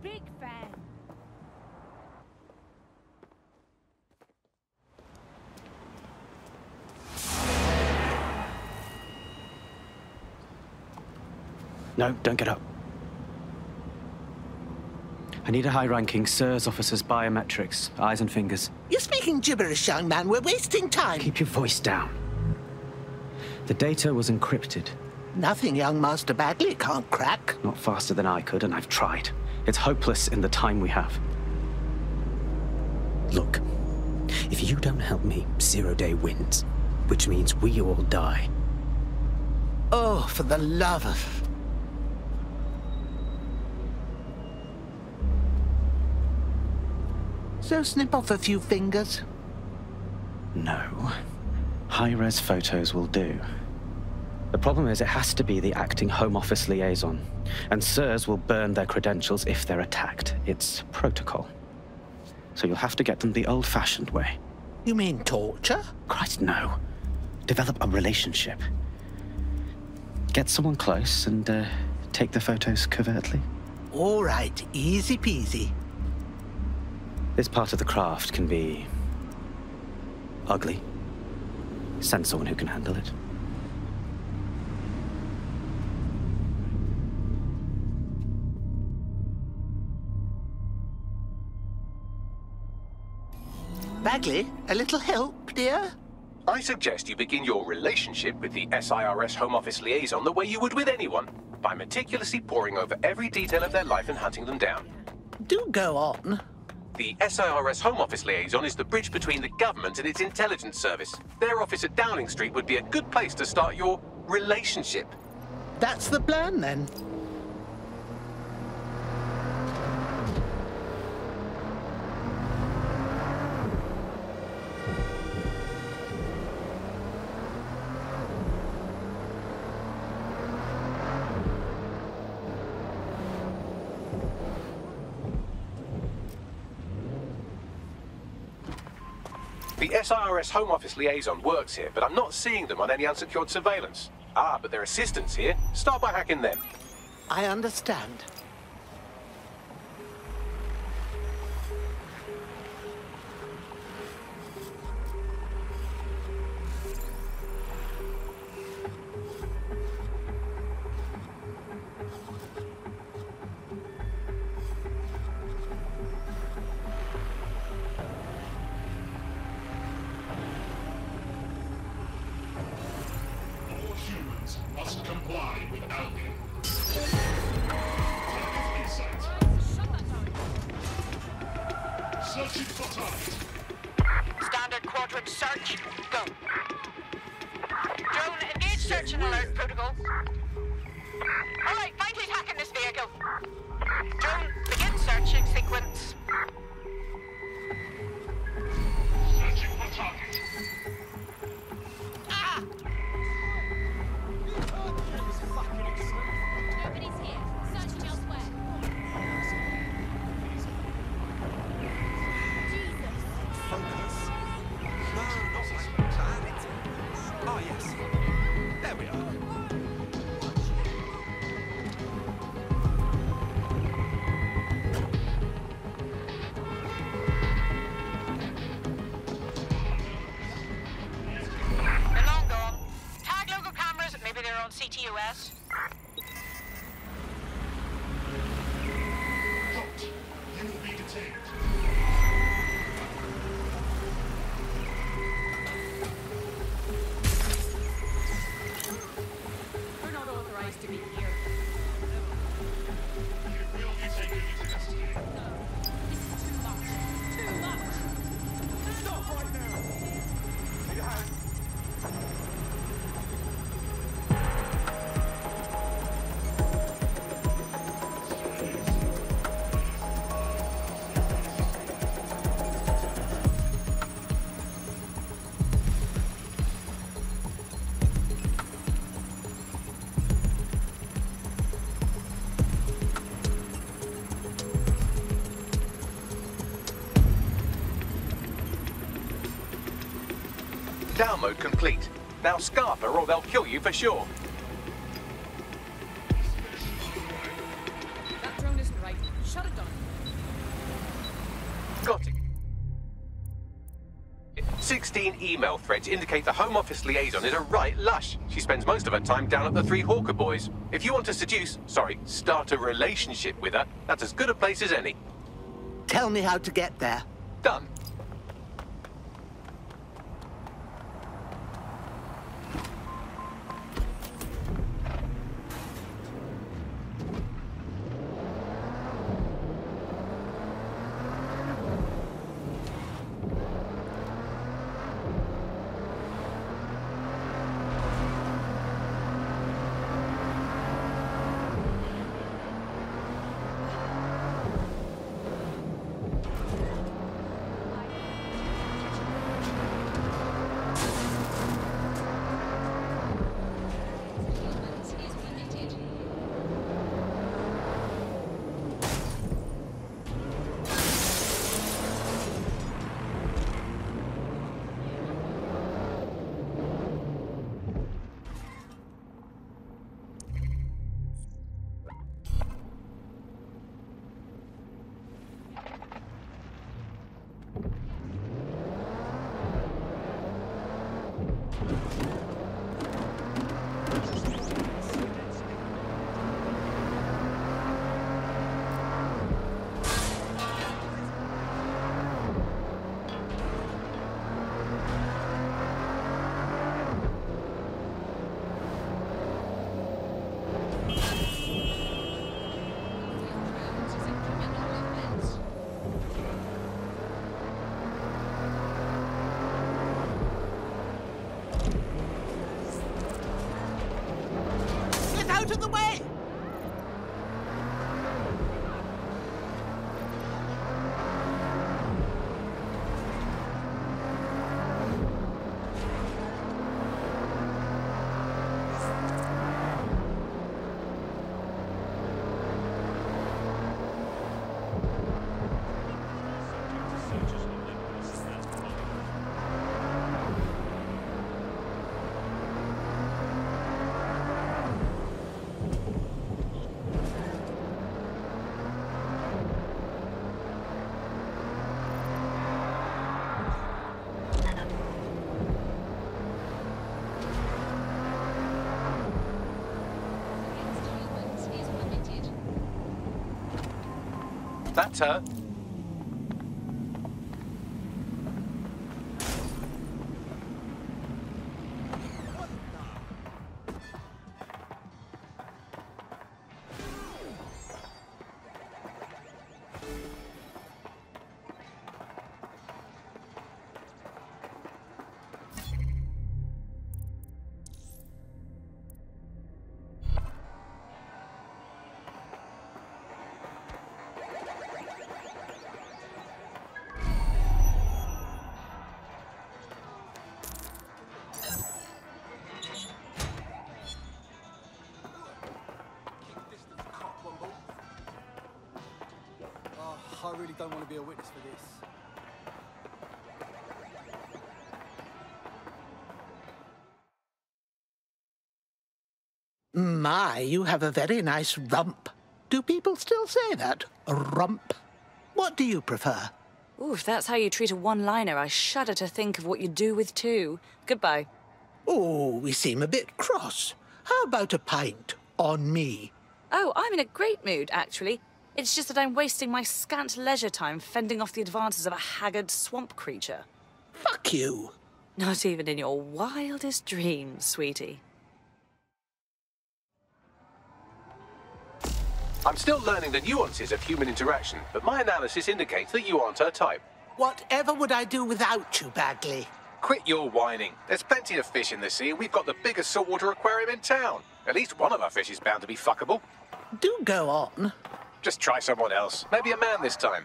Big fan. No, don't get up. I need a high-ranking SIRS officer's biometrics, eyes and fingers. You're speaking gibberish, young man. We're wasting time. Keep your voice down. The data was encrypted. Nothing young Master Bagley can't crack. Not faster than I could, and I've tried. It's hopeless in the time we have. Look, if you don't help me, 0 Day wins, which means we all die. Oh, for the love of... So snip off a few fingers? No. High-res photos will do. The problem is it has to be the acting Home Office liaison, and SIRS will burn their credentials if they're attacked. It's protocol. So you'll have to get them the old-fashioned way. You mean torture? Christ, no. Develop a relationship. Get someone close and take the photos covertly. All right, easy peasy. This part of the craft can be ugly. Send someone who can handle it. Bagley, a little help, dear? I suggest you begin your relationship with the SIRS Home Office liaison the way you would with anyone, by meticulously poring over every detail of their life and hunting them down. Do go on. The SIRS Home Office liaison is the bridge between the government and its intelligence service. Their office at Downing Street would be a good place to start your relationship. That's the plan, then. The SIRS Home Office liaison works here, but I'm not seeing them on any unsecured surveillance. Ah, but their assistants here. Start by hacking them. I understand. Must comply with Albion. Searching for target. Standard quadrant search. Go. Drone, engage search and alert protocol. All right, find who's hacking this vehicle. Drone, begin searching sequence. Searching for target. Ah! Nobody's here. Searching elsewhere. Jesus. Focus. No, not like that. Oh, yes. There we are. They're long gone. Tag local cameras, maybe they're on CTOS. Halt. You will be detained. We're not authorized to be here. You will be taken into custody. This is too much. Too much. Stop right now. Need a hand? Download complete. Now Scarper or they'll kill you for sure. That drone isn't right. Shut it down. pristine email threads indicate the Home Office liaison is a right lush. She spends most of her time down at the Three Hawker Boys. If you want to start a relationship with her, that's as good a place as any. Tell me how to get there. Done. Out of the way! That's her. I really don't want to be a witness for this. My, you have a very nice rump. Do people still say that? Rump? What do you prefer? Ooh, if that's how you treat a one-liner, I shudder to think of what you do with two. Goodbye. Oh, we seem a bit cross. How about a pint on me? Oh, I'm in a great mood, actually. It's just that I'm wasting my scant leisure time fending off the advances of a haggard swamp creature. Fuck you. Not even in your wildest dreams, sweetie. I'm still learning the nuances of human interaction, but my analysis indicates that you aren't her type. Whatever would I do without you, Bagley? Quit your whining. There's plenty of fish in the sea, and we've got the biggest saltwater aquarium in town. At least one of our fish is bound to be fuckable. Do go on. Just try someone else. Maybe a man this time.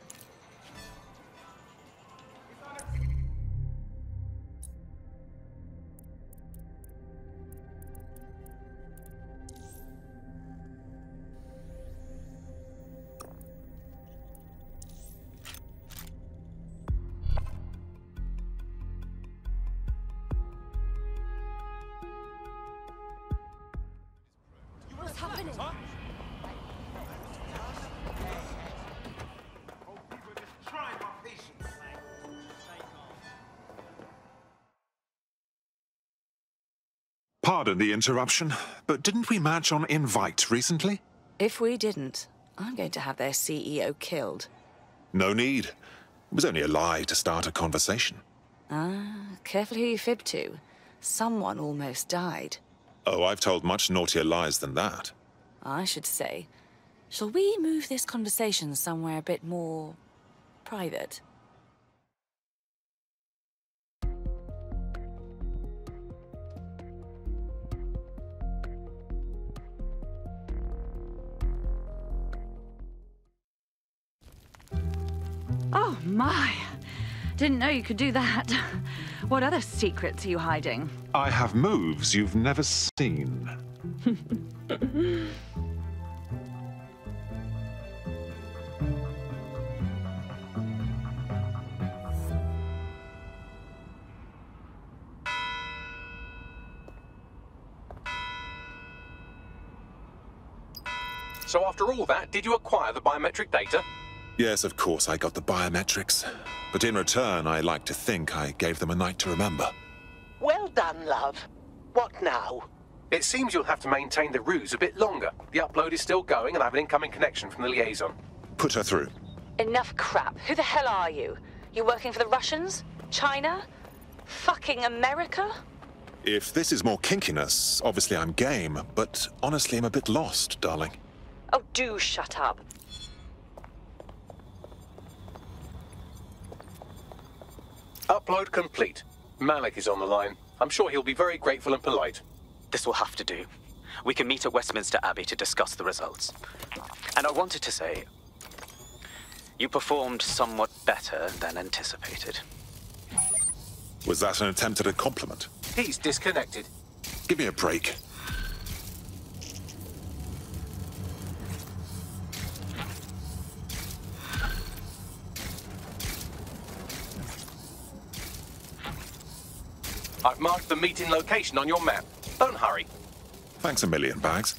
What's happening? Pardon the interruption, but didn't we match on Invite recently? If we didn't, I'm going to have their CEO killed. No need. It was only a lie to start a conversation. Careful who you fib to. Someone almost died. Oh, I've told much naughtier lies than that. I should say. Shall we move this conversation somewhere a bit more private? Oh, my. Didn't know you could do that. What other secrets are you hiding? I have moves you've never seen. So after all that, did you acquire the biometric data? Yes, of course I got the biometrics. But in return, I like to think I gave them a night to remember. Well done, love. What now? It seems you'll have to maintain the ruse a bit longer. The upload is still going and I have an incoming connection from the liaison. Put her through. Enough crap. Who the hell are you? You working for the Russians? China? Fucking America? If this is more kinkiness, obviously I'm game, but honestly I'm a bit lost, darling. Oh, do shut up. Upload complete. Malik is on the line. I'm sure he'll be very grateful and polite. This will have to do. We can meet at Westminster Abbey to discuss the results. And I wanted to say, you performed somewhat better than anticipated. Was that an attempt at a compliment? He's disconnected. Give me a break. I've marked the meeting location on your map. Don't hurry. Thanks a million, Bags.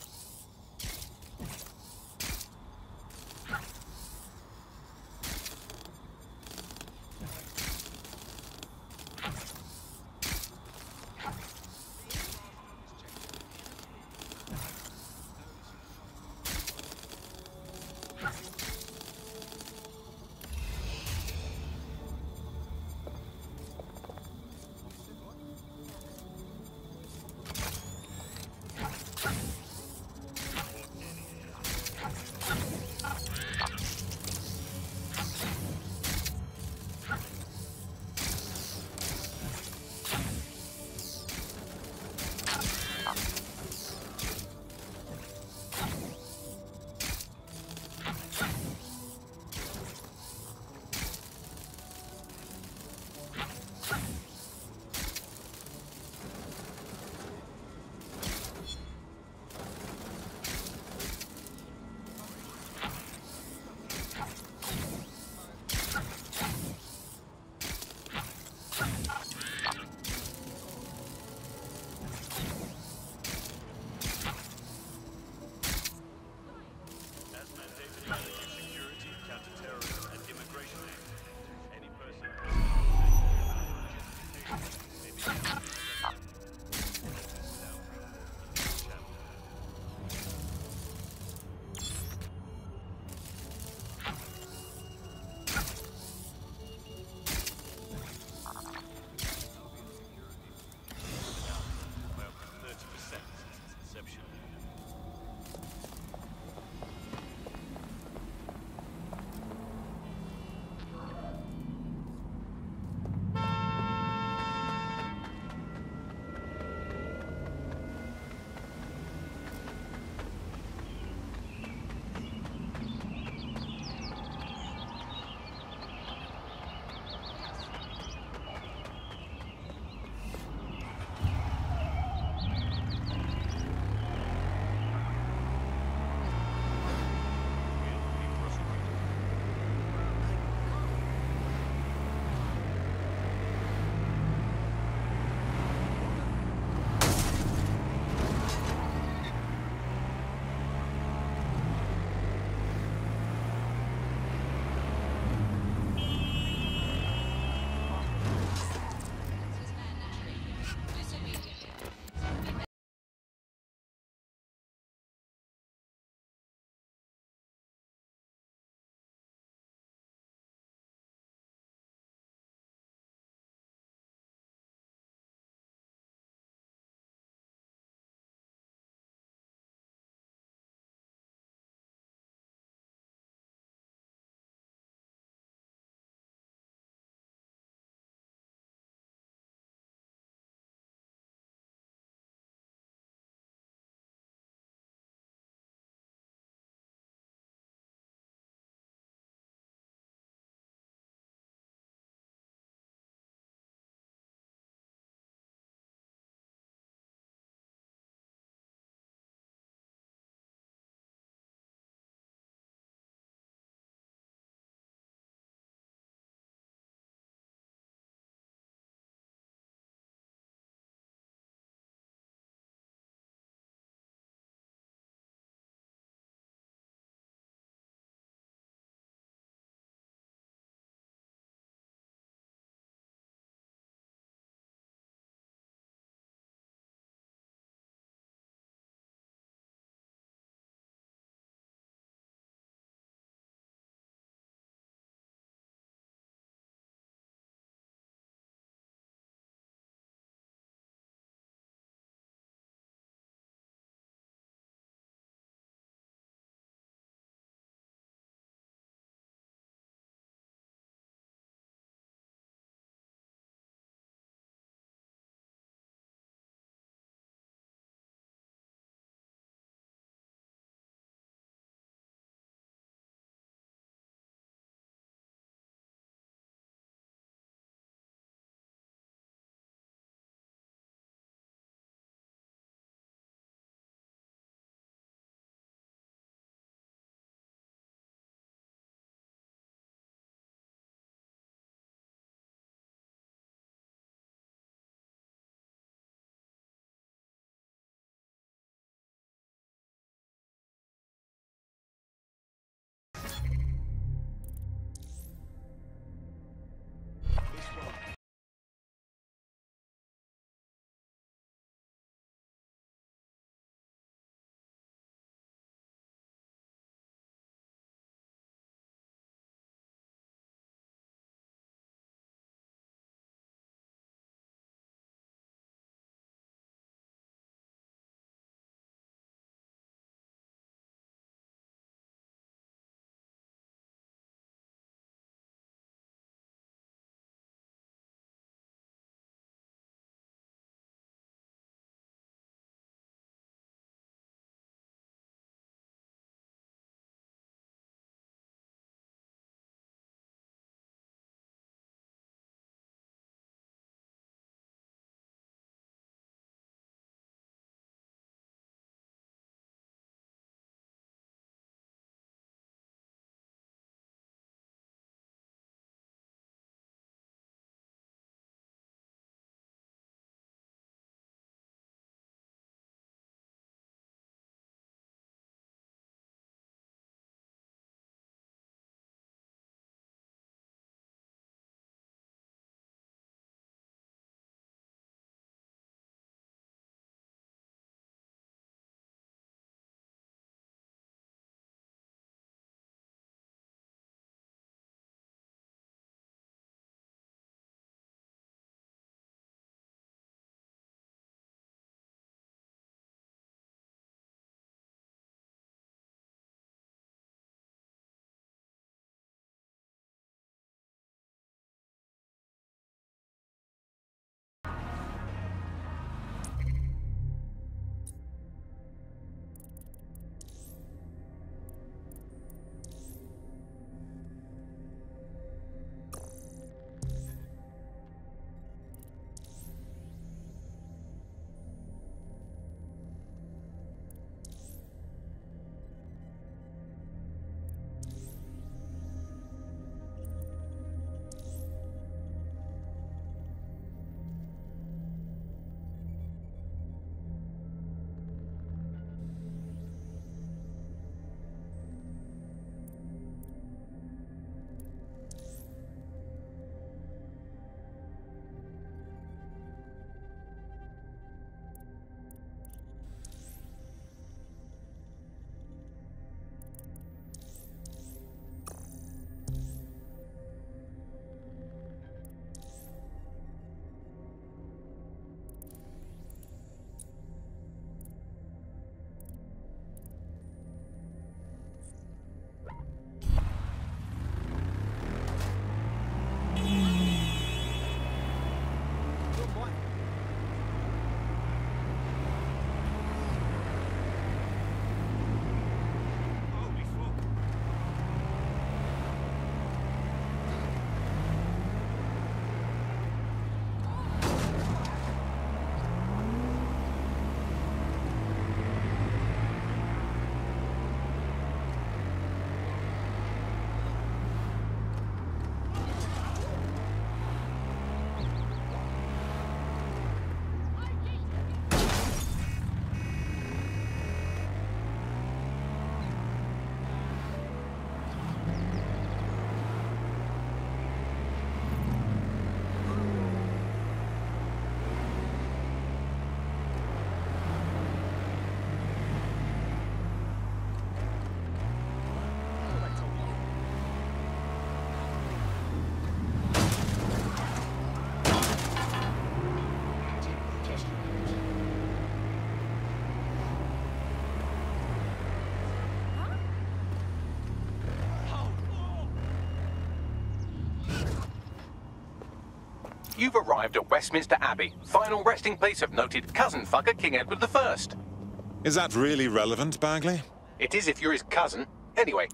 You've arrived at Westminster Abbey, final resting place of noted cousin fucker King Edward I. Is that really relevant, Bagley? It is if you're his cousin. Anyway.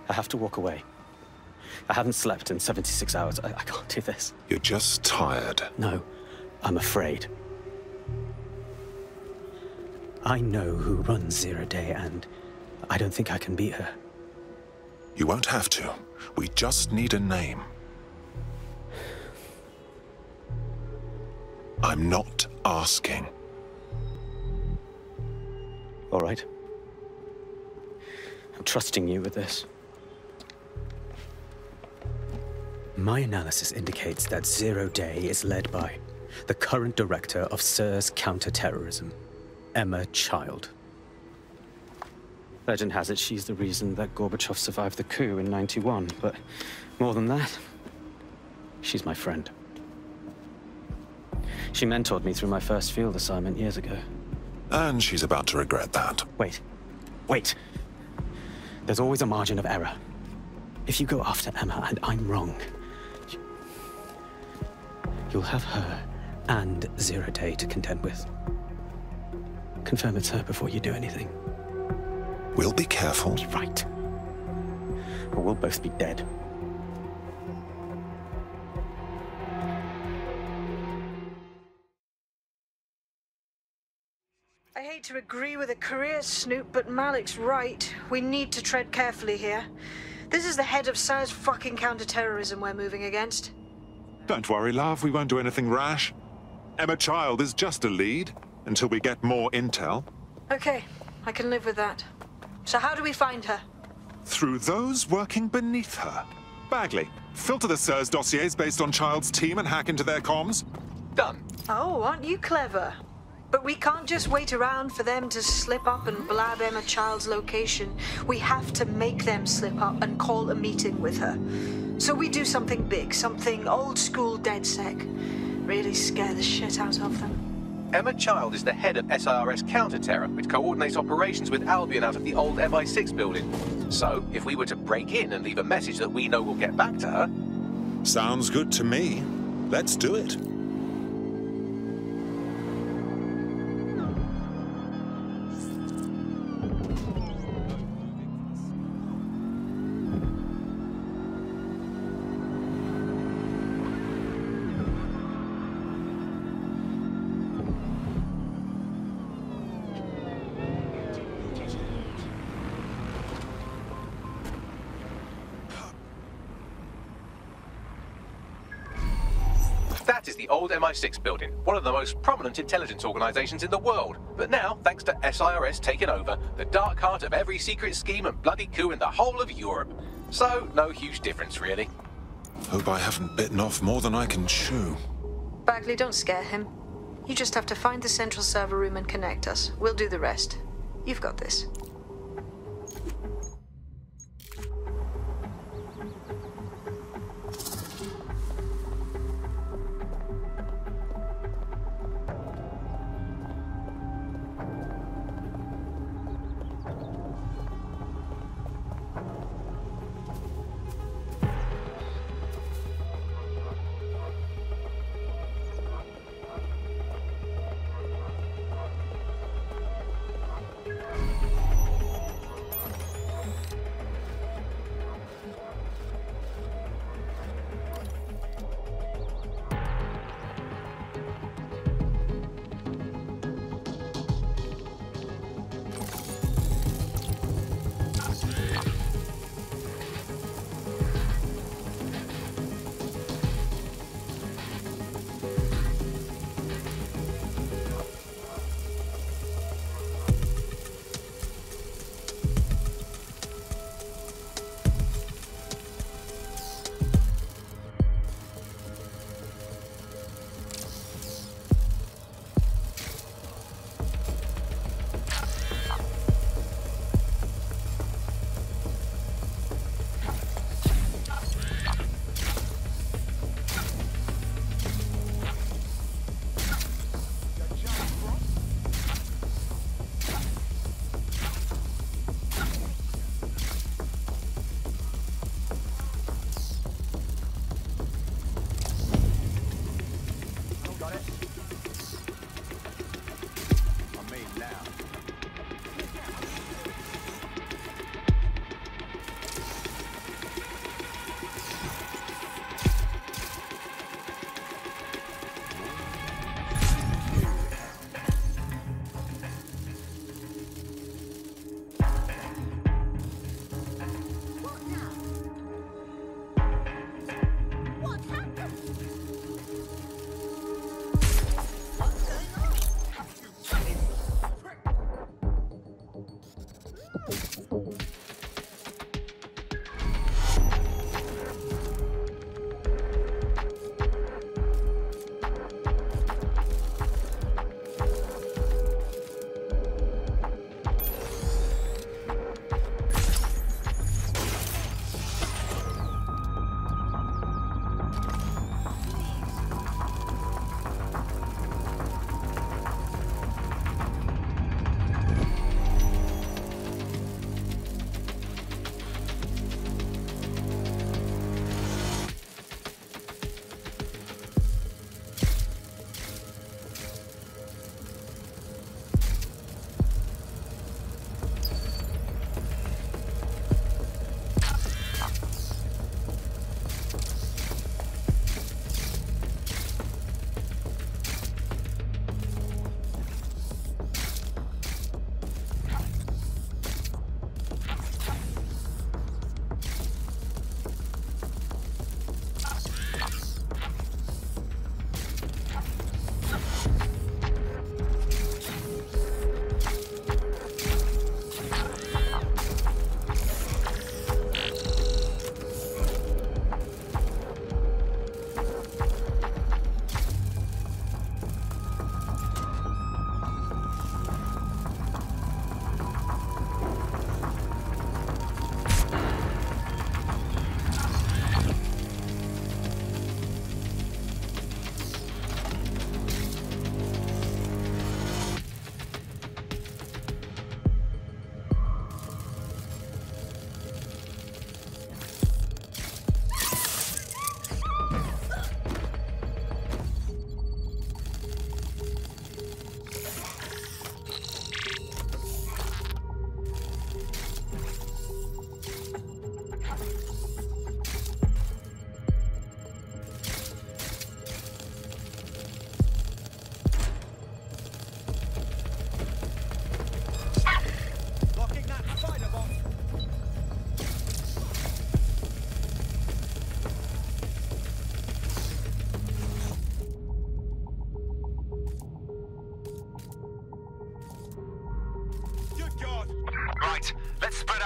I have to walk away. I haven't slept in 76 hours. I can't do this. You're just tired. No, I'm afraid. I know who runs Zero Day, and I don't think I can beat her. You won't have to. We just need a name. I'm not asking. All right. I'm trusting you with this. My analysis indicates that Zero Day is led by the current director of SIRS counterterrorism, Emma Child. Legend has it she's the reason that Gorbachev survived the coup in '91, but more than that, she's my friend. She mentored me through my first field assignment years ago. And she's about to regret that. Wait. There's always a margin of error. If you go after Emma and I'm wrong, you'll have her and Zero Day to contend with. Confirm it's her before you do anything. We'll be careful. Right. Or we'll both be dead. I hate to agree with a career snoop, but Malik's right. We need to tread carefully here. This is the head of SIRS fucking counterterrorism we're moving against. Don't worry, love. We won't do anything rash. Emma Child is just a lead until we get more intel. Okay, I can live with that. So how do we find her? Through those working beneath her. Bagley, filter the SIRS dossiers based on Child's team and hack into their comms. Done. Oh, aren't you clever? But we can't just wait around for them to slip up and blab Emma Child's location. We have to make them slip up and call a meeting with her. So we do something big, something old-school DedSec. Really scare the shit out of them. Emma Child is the head of SIRS counter-terror, which coordinates operations with Albion out of the old MI6 building. So, if we were to break in and leave a message that we know will get back to her... Sounds good to me. Let's do it. That is the old MI6 building, one of the most prominent intelligence organizations in the world. But now, thanks to SIRS taking over, the dark heart of every secret scheme and bloody coup in the whole of Europe. So, no huge difference, really. Hope I haven't bitten off more than I can chew. Bagley, don't scare him. You just have to find the central server room and connect us. We'll do the rest. You've got this.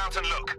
out and look.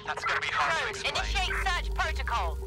That's gonna be hard to explain. Initiate search protocol.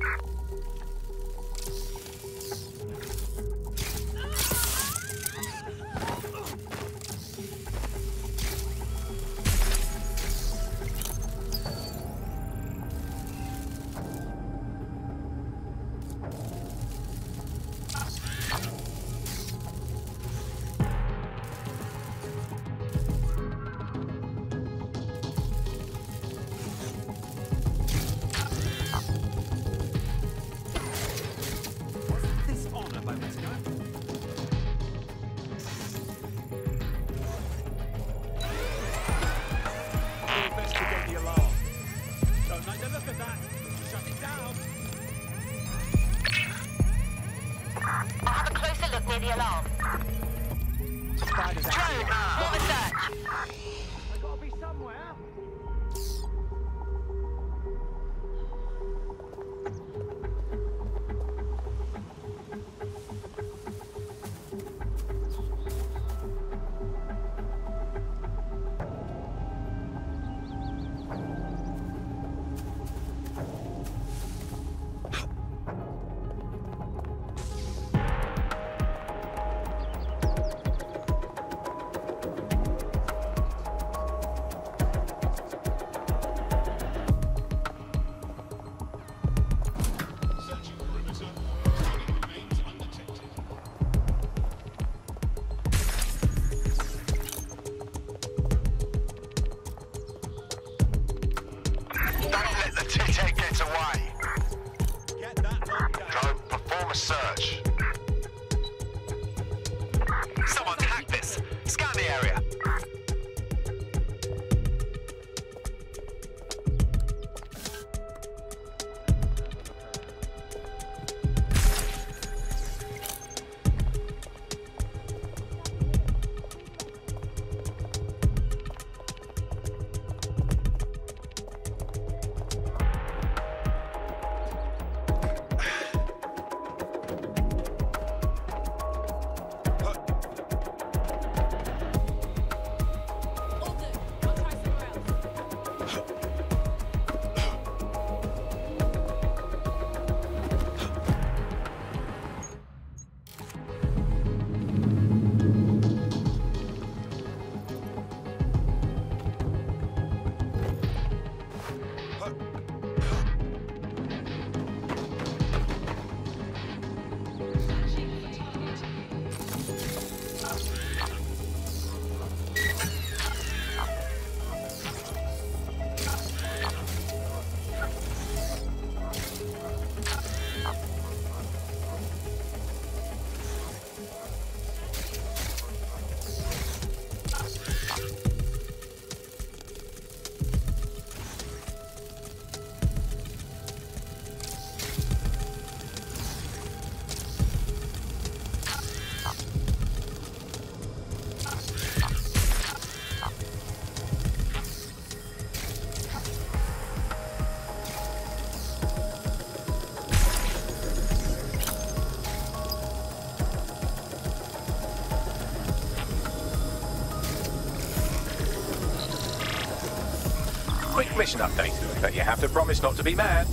quick mission update, but you have to promise not to be mad.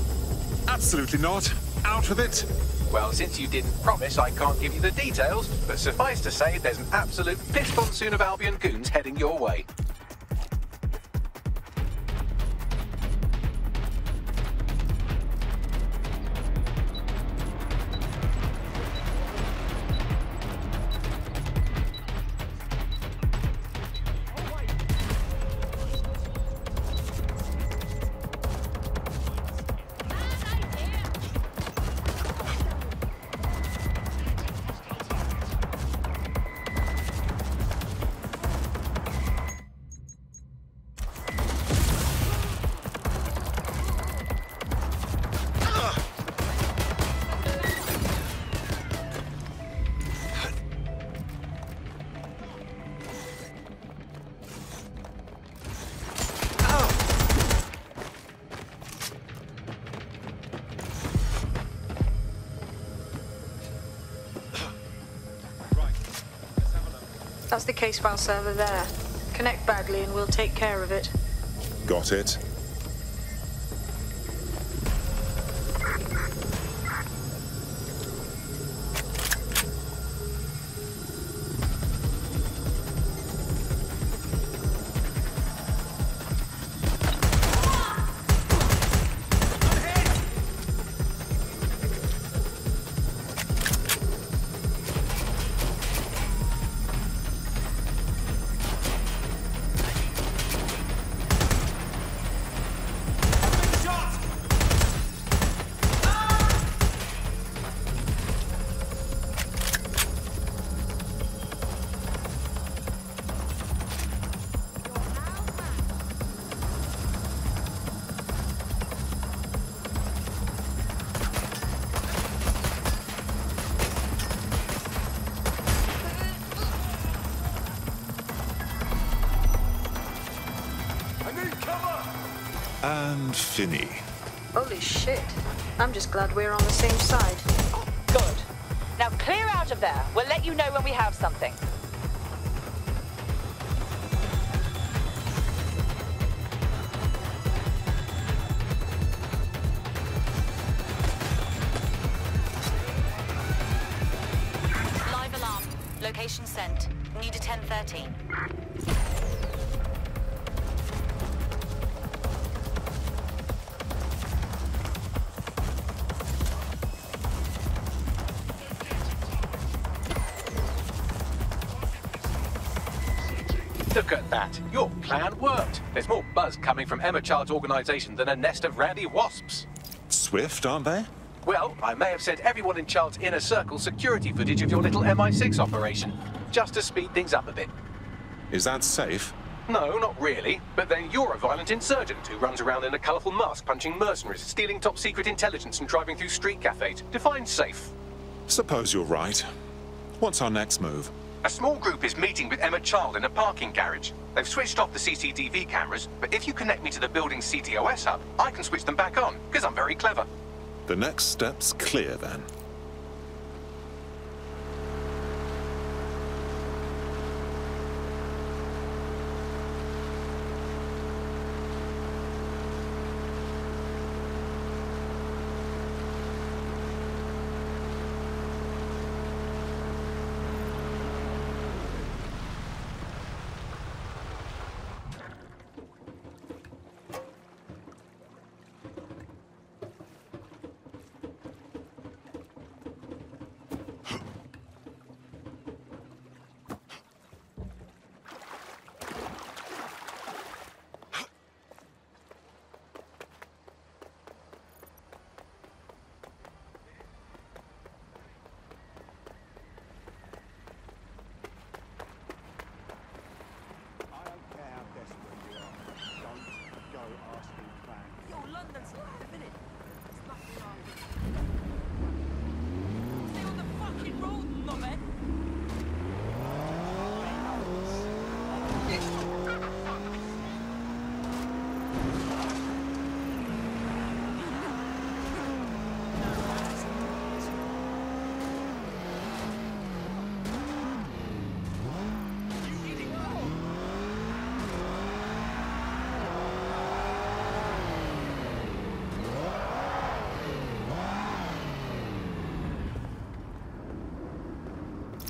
Absolutely not. Out with it. Well, since you didn't promise, I can't give you the details, but suffice to say there's an absolute piss monsoon of Albion goons heading your way. That's the case file server there. Connect Bagley and we'll take care of it. Got it. And Finny. Holy shit. I'm just glad we're on the same side. Good. Now clear out of there. We'll let you know when we have something. Live alarm. Location sent. Need a 1013. Look at that. Your plan worked. There's more buzz coming from Emma Child's organization than a nest of randy wasps. Swift, aren't they? Well, I may have sent everyone in Child's inner circle security footage of your little MI6 operation, just to speed things up a bit. Is that safe? No, not really. But then you're a violent insurgent who runs around in a colourful mask punching mercenaries, stealing top-secret intelligence and driving through street cafes. Define safe. Suppose you're right. What's our next move? A small group is meeting with Emma Child in a parking garage. They've switched off the CCTV cameras, but if you connect me to the building's CTOS hub, I can switch them back on, because I'm very clever. The next step's clear, then.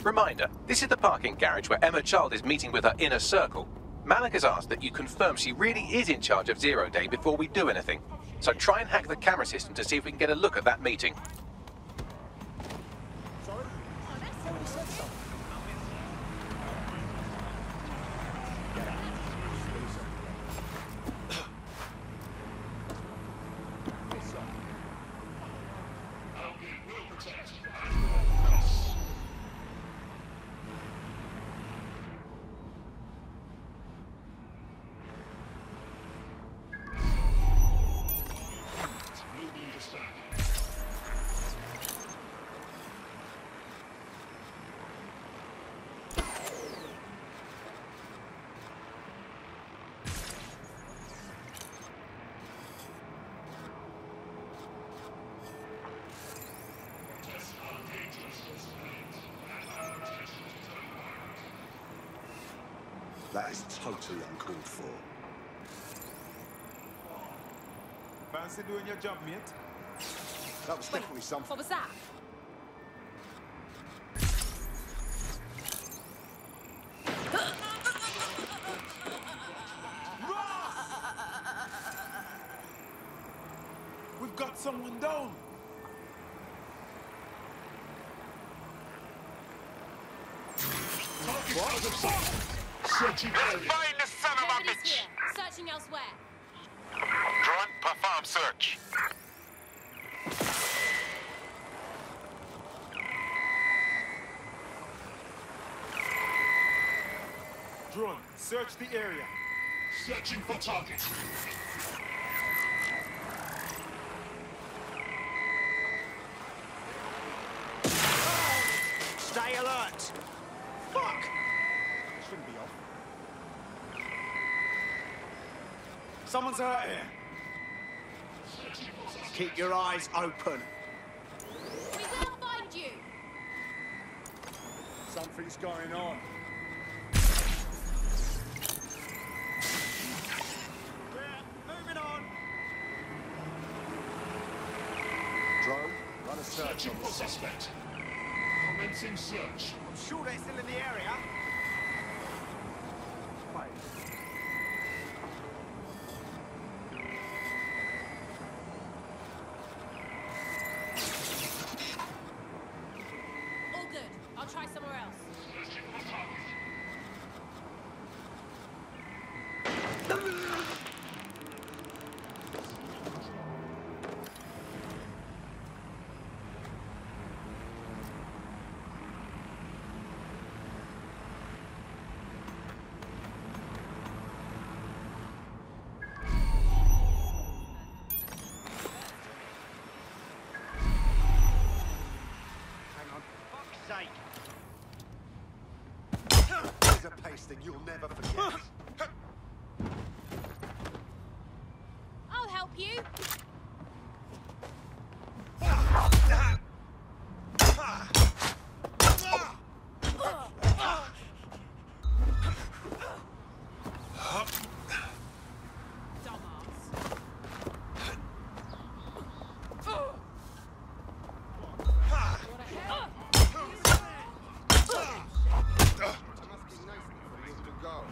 Reminder, this is the parking garage where Emma Child is meeting with her inner circle. Malik has asked that you confirm she really is in charge of Zero Day before we do anything. So try and hack the camera system to see if we can get a look at that meeting. That is totally uncalled for. Fancy doing your job, mate? That was definitely something. What was that? We've got someone down. Searching area. Find the son of a Nobody's bitch! here. Searching elsewhere. Drone, perform search. Drone, search the area. Searching for target. Stay alert! Fuck! Shouldn't be off. Someone's hurt here. Keep your eyes open. We will find you. Something's going on. Moving on. Drone, run a search Searching on for the suspect. Commencing search. I'm sure they're still in the area. All good. I'll try somewhere else. Searching for target. Hang on. Fuck's sake. There's a pasting you'll never forget. I'll help you. Go.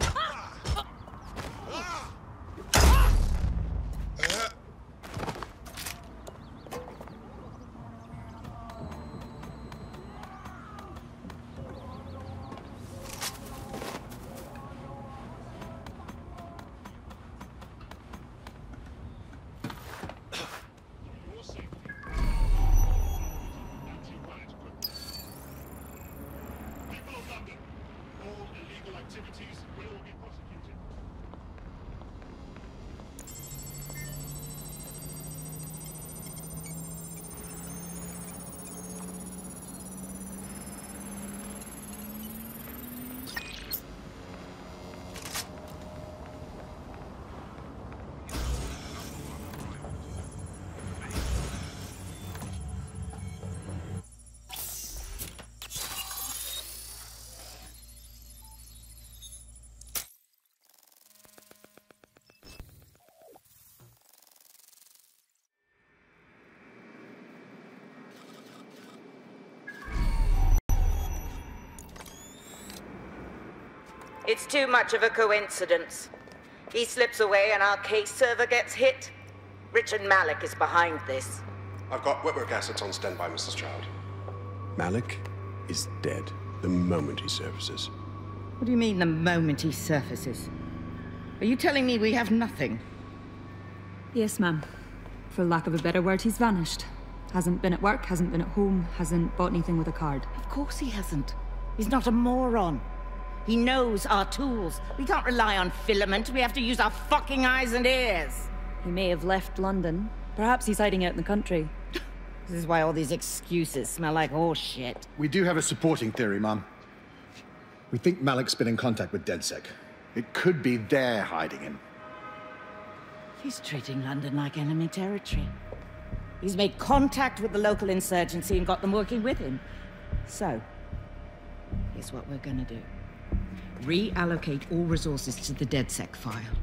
It's too much of a coincidence. He slips away and our case server gets hit. Richard Malik is behind this. I've got wetwork assets on standby, Mrs. Child. Malik is dead the moment he surfaces. What do you mean, the moment he surfaces? Are you telling me we have nothing? Yes, ma'am. For lack of a better word, he's vanished. Hasn't been at work, hasn't been at home, hasn't bought anything with a card. Of course he hasn't. He's not a moron. He knows our tools. We can't rely on filament. We have to use our fucking eyes and ears. He may have left London. Perhaps he's hiding out in the country. This is why all these excuses smell like horse shit. We do have a supporting theory, Mum. We think Malik's been in contact with DedSec. It could be they're hiding him. He's treating London like enemy territory. He's made contact with the local insurgency and got them working with him. So, here's what we're gonna do. Reallocate all resources to the DedSec file.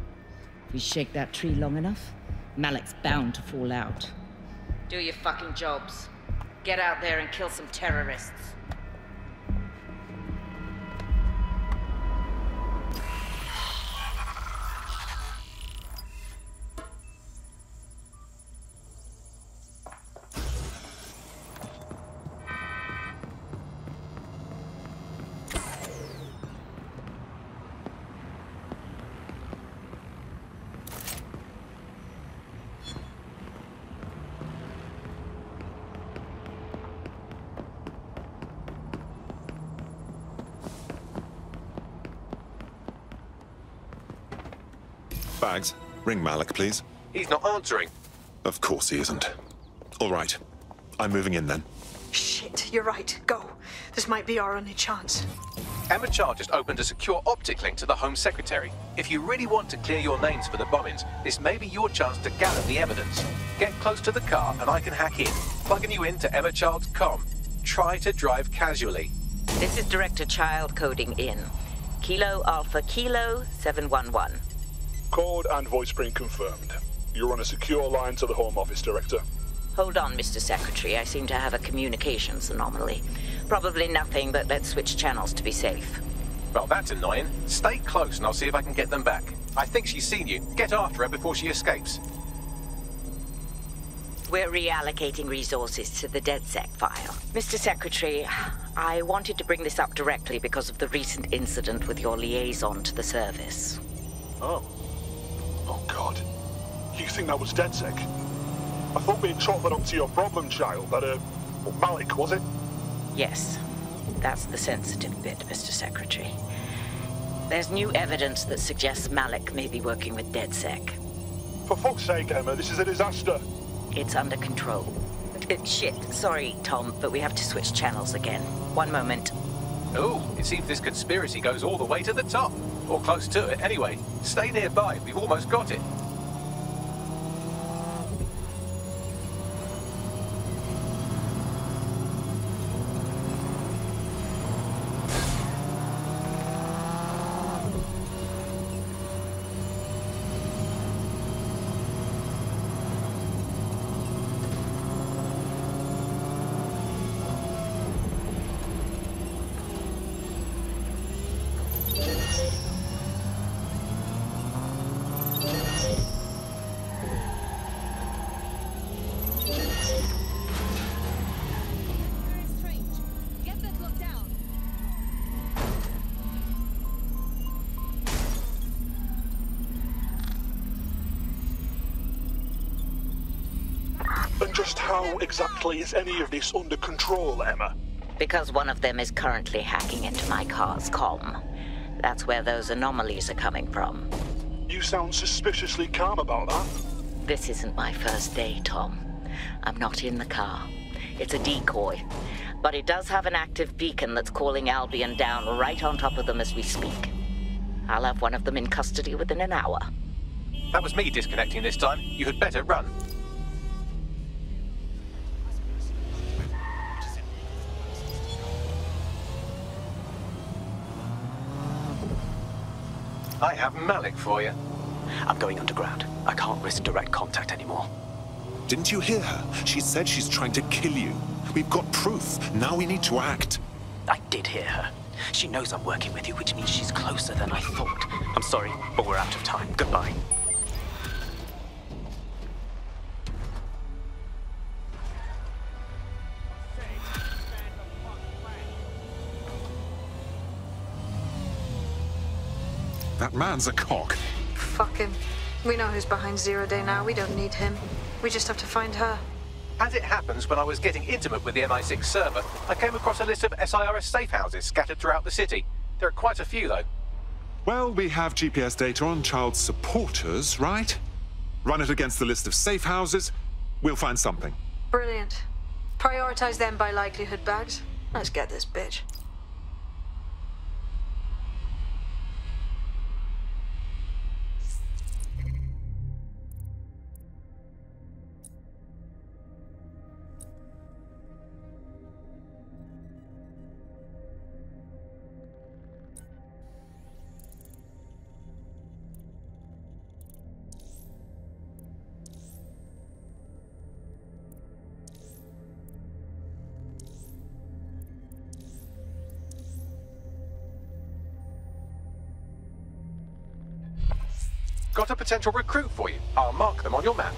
If we shake that tree long enough, Malik's bound to fall out. Do your fucking jobs. Get out there and kill some terrorists. Bags, ring Malik, please. He's not answering. Of course he isn't. All right. I'm moving in then. Shit, you're right. Go. This might be our only chance. Emma Child just opened a secure optic link to the Home Secretary. If you really want to clear your names for the bombings, this may be your chance to gather the evidence. Get close to the car and I can hack in, plugging you into Emma Child's comm. Try to drive casually. This is Director Child coding in. Kilo Alpha Kilo 711. Code and voice print confirmed. You're on a secure line to the Home Office, Director. Hold on, Mr. Secretary. I seem to have a communications anomaly. Probably nothing, but let's switch channels to be safe. Well, that's annoying. Stay close and I'll see if I can get them back. I think she's seen you. Get after her before she escapes. We're reallocating resources to the DedSec file. Mr. Secretary, I wanted to bring this up directly because of the recent incident with your liaison to the service. Oh. Oh, God. You think that was DedSec? I thought we had chalked that up to your problem child, that, Malik, was it? Yes. That's the sensitive bit, Mr. Secretary. There's new evidence that suggests Malik may be working with DedSec. For fuck's sake, Emma, this is a disaster. It's under control. Shit, sorry, Tom, but we have to switch channels again. One moment. Oh, it seems this conspiracy goes all the way to the top. Or close to it, anyway. Stay nearby, we've almost got it. And just how exactly is any of this under control, Emma? Because one of them is currently hacking into my car's comm. That's where those anomalies are coming from. You sound suspiciously calm about that. This isn't my first day, Tom. I'm not in the car. It's a decoy. But it does have an active beacon that's calling Albion down right on top of them as we speak. I'll have one of them in custody within an hour. That was me disconnecting this time. You had better run. I have Malik for you. I'm going underground. I can't risk direct contact anymore. Didn't you hear her? She said she's trying to kill you. We've got proof. Now we need to act. I did hear her. She knows I'm working with you, which means she's closer than I thought. I'm sorry, but we're out of time. Goodbye. That man's a cock. Fuck him. We know who's behind Zero Day now. We don't need him. We just have to find her. As it happens, when I was getting intimate with the MI6 server, I came across a list of SIRS safe houses scattered throughout the city. There are quite a few, though. Well, we have GPS data on child supporters, right? Run it against the list of safe houses. We'll find something. Brilliant. Prioritize them by likelihood, Bags. Let's get this bitch. Got a potential recruit for you. I'll mark them on your map.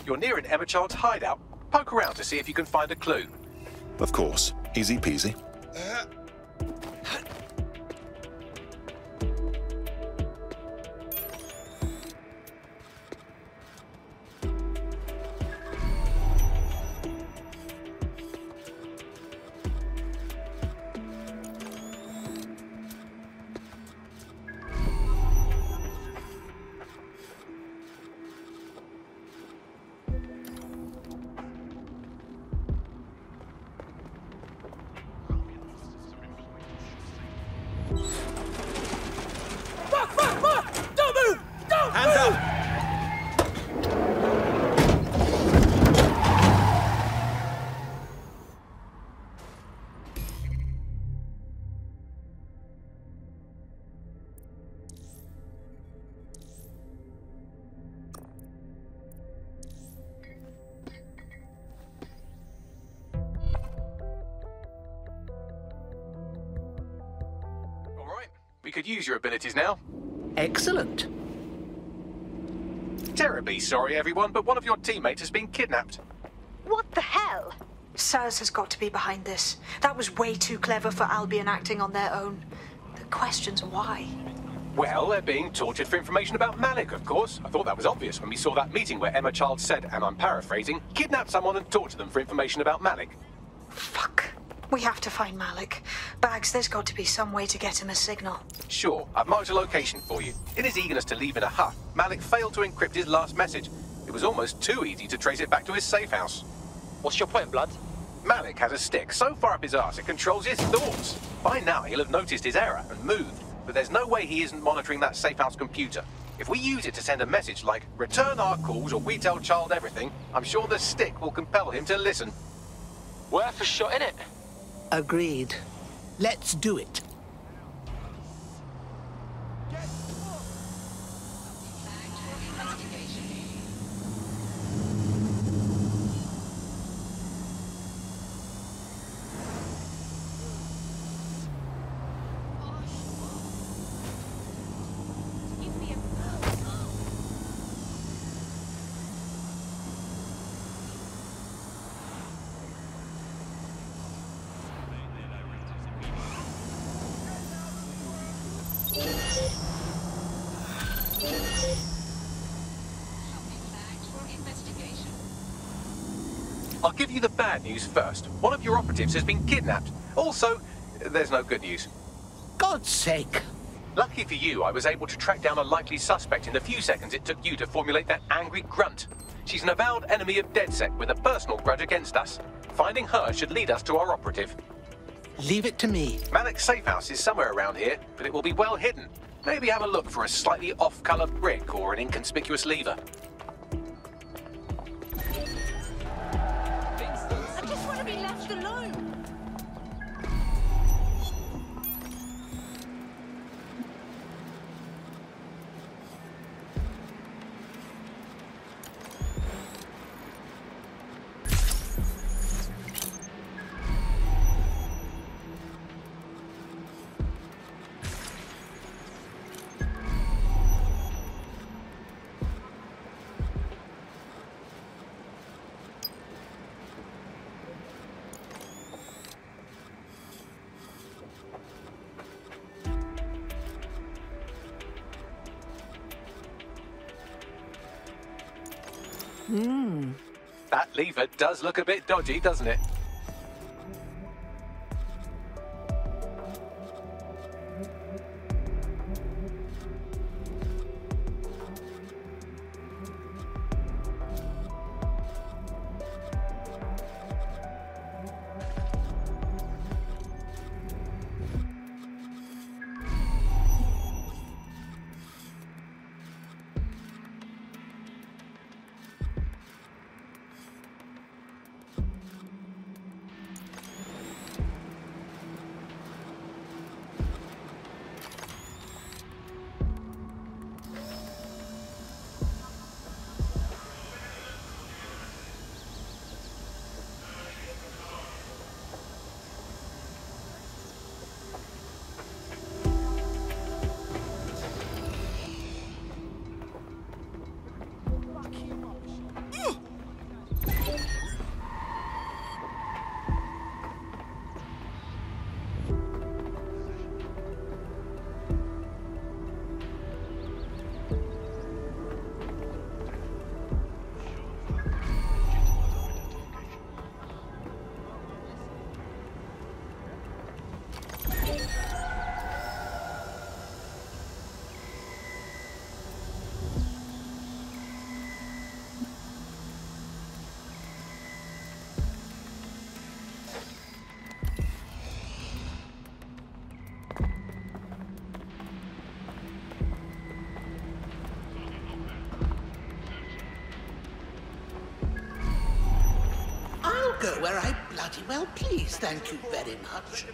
You're near an Emma Child's hideout. Poke around to see if you can find a clue. Of course. Easy peasy. We could use your abilities now. Excellent. Terribly sorry, everyone, but one of your teammates has been kidnapped. What the hell? SIRS has got to be behind this. That was way too clever for Albion acting on their own. The question's why. Well, they're being tortured for information about Malik, of course. I thought that was obvious when we saw that meeting where Emma Child said, and I'm paraphrasing, kidnap someone and torture them for information about Malik. Fuck. We have to find Malik. Bags, there's got to be some way to get him a signal. Sure, I've marked a location for you. In his eagerness to leave in a huff, Malik failed to encrypt his last message. It was almost too easy to trace it back to his safe house. What's your point, Blood? Malik has a stick so far up his arse it controls his thoughts. By now he'll have noticed his error and moved, but there's no way he isn't monitoring that safe house computer. If we use it to send a message like, return our calls or we tell Child everything, I'm sure the stick will compel him to listen. Worth a shot, innit? Agreed. Let's do it. I'll give you the bad news first. One of your operatives has been kidnapped. Also, there's no good news. God's sake. Lucky for you, I was able to track down a likely suspect in the few seconds it took you to formulate that angry grunt. She's an avowed enemy of DedSec with a personal grudge against us. Finding her should lead us to our operative. Leave it to me. Malik's safe house is somewhere around here, but it will be well hidden. Maybe have a look for a slightly off-color brick or an inconspicuous lever. I just want to be left alone. That lever does look a bit dodgy, doesn't it? I'll go where I bloody well please, thank you very much.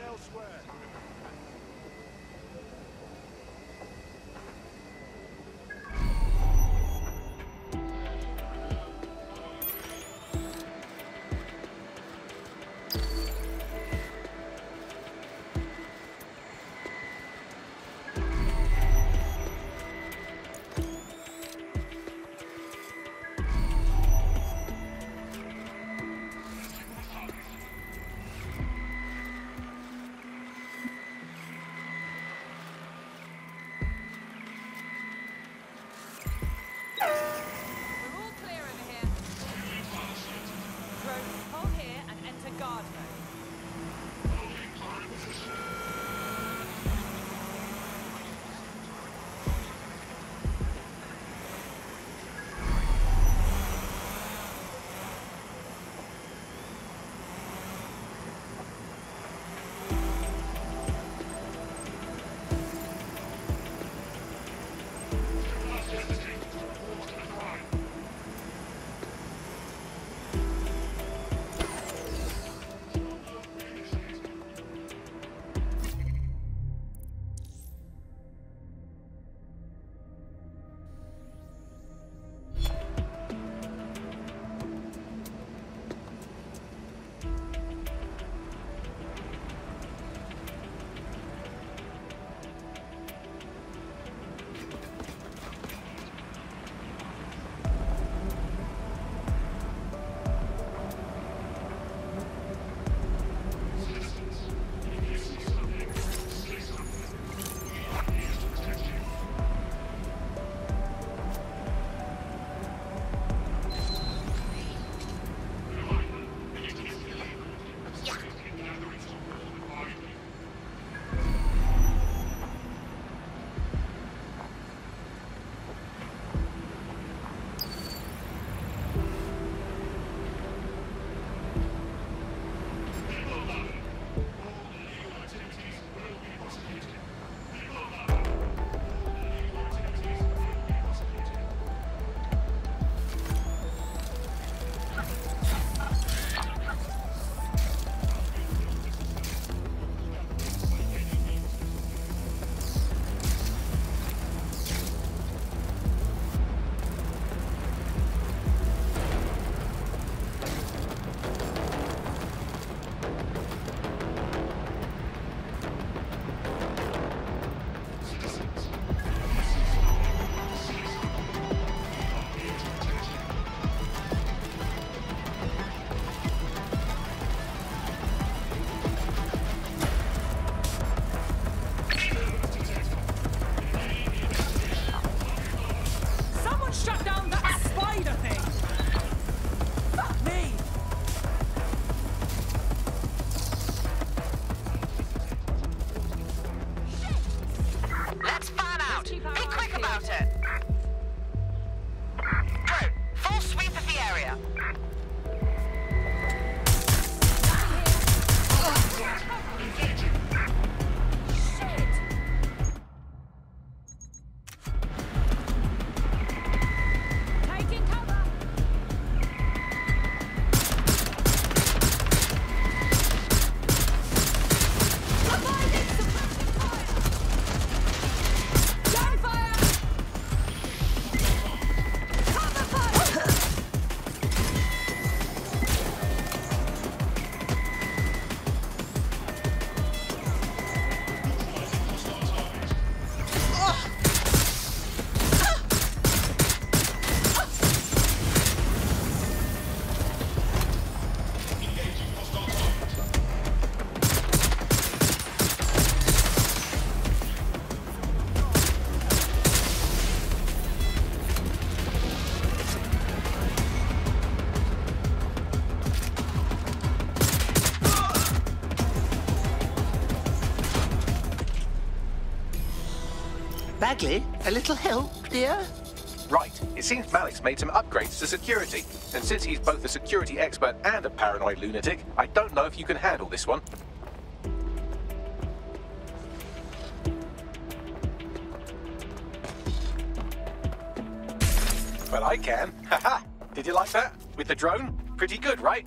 Bagley, a little help, dear? Right. It seems Malik's made some upgrades to security. And since he's both a security expert and a paranoid lunatic, I don't know if you can handle this one. Well, I can. Haha! Did you like that? With the drone? Pretty good, right?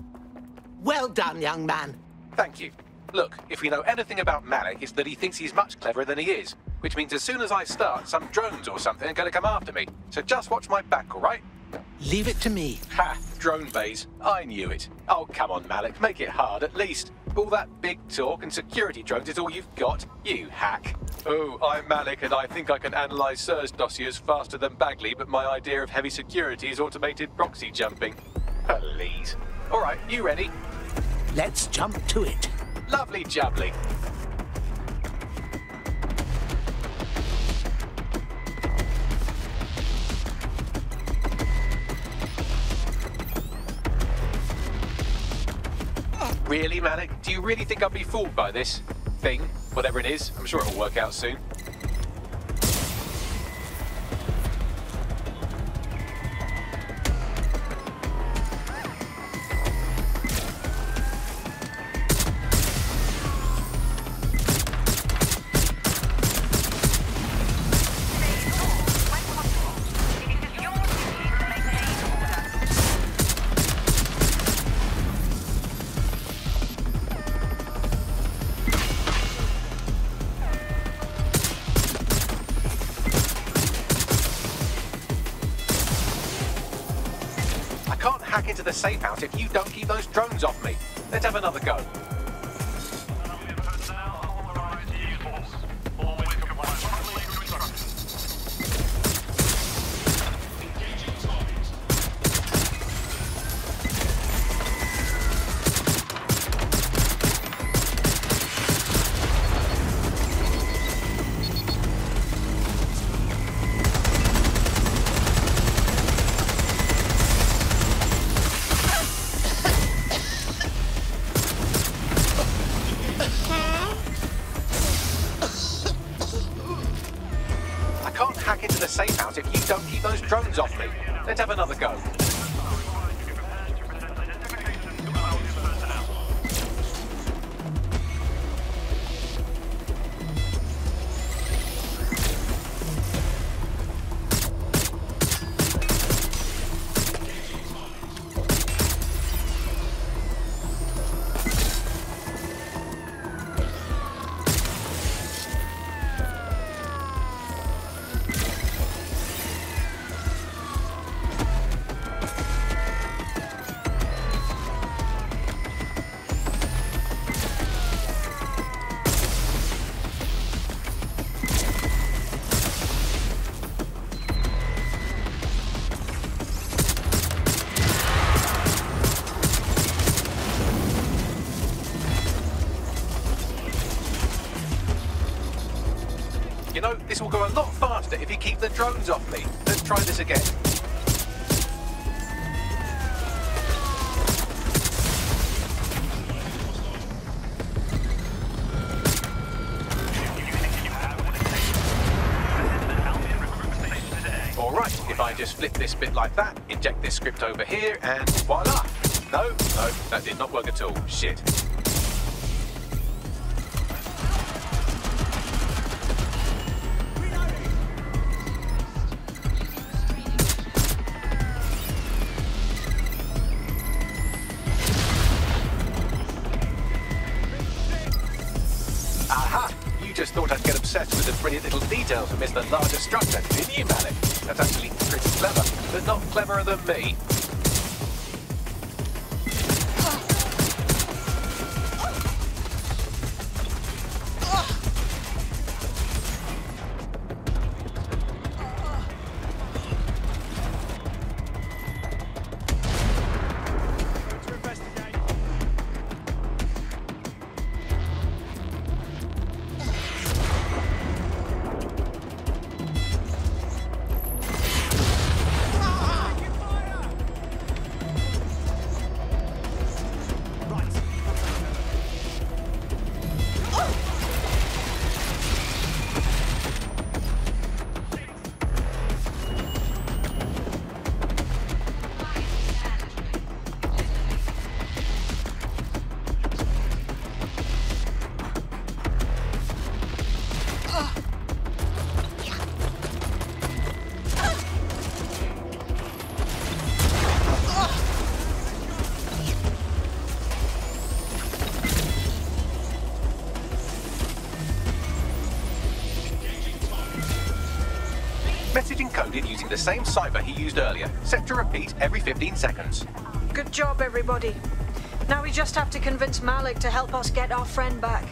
Well done, young man. Thank you. Look, if we know anything about Malik, it's that he thinks he's much cleverer than he is. Which means as soon as I start, some drones or something are going to come after me. So just watch my back, all right? Leave it to me. Ha! Drone bays. I knew it. Oh, come on, Malik. Make it hard, at least. All that big talk and security drones is all you've got. You hack. Oh, I'm Malik, and I think I can analyze SIRS dossiers faster than Bagley, but my idea of heavy security is automated proxy jumping. Please. All right, you ready? Let's jump to it. Lovely jubbly. Really, Malik? Do you really think I'll be fooled by this thing? Whatever it is, I'm sure it'll work out soon. Into the safe house if you don't keep those drones off me. Let's have another go. Into the safe house if you don't keep those drones off me. Let's have another go. You know, this will go a lot faster if you keep the drones off me. Let's try this again. All right, if I just flip this bit like that, inject this script over here, and voila. No, that did not work at all. Shit. Just thought I'd get obsessed with the brilliant little details and miss the larger structure, didn't you, Malik? That's actually pretty clever, but not cleverer than me. Message encoded using the same cipher he used earlier, set to repeat every 15 seconds. Good job, everybody. Now we just have to convince Malik to help us get our friend back.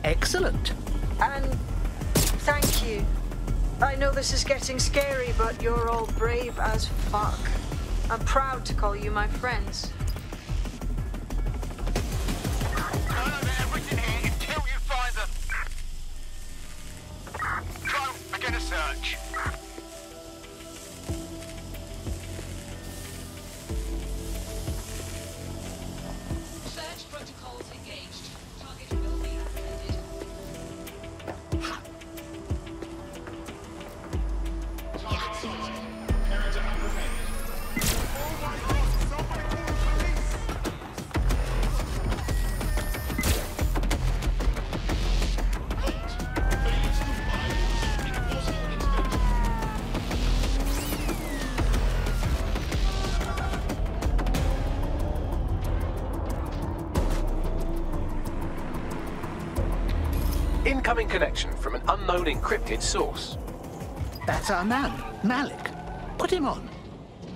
Excellent. And thank you. I know this is getting scary, but you're all brave as fuck. I'm proud to call you my friends. Everything here until you find them. Go, begin a search. Search protocols engaged. Target will be apprehended. Target spotted. Prepare to apprehend. Oh my God! Somebody call the police! Failures to violence in hostile intervention. Incoming connection from an unknown encrypted source. That's our man, Malik. Put him on.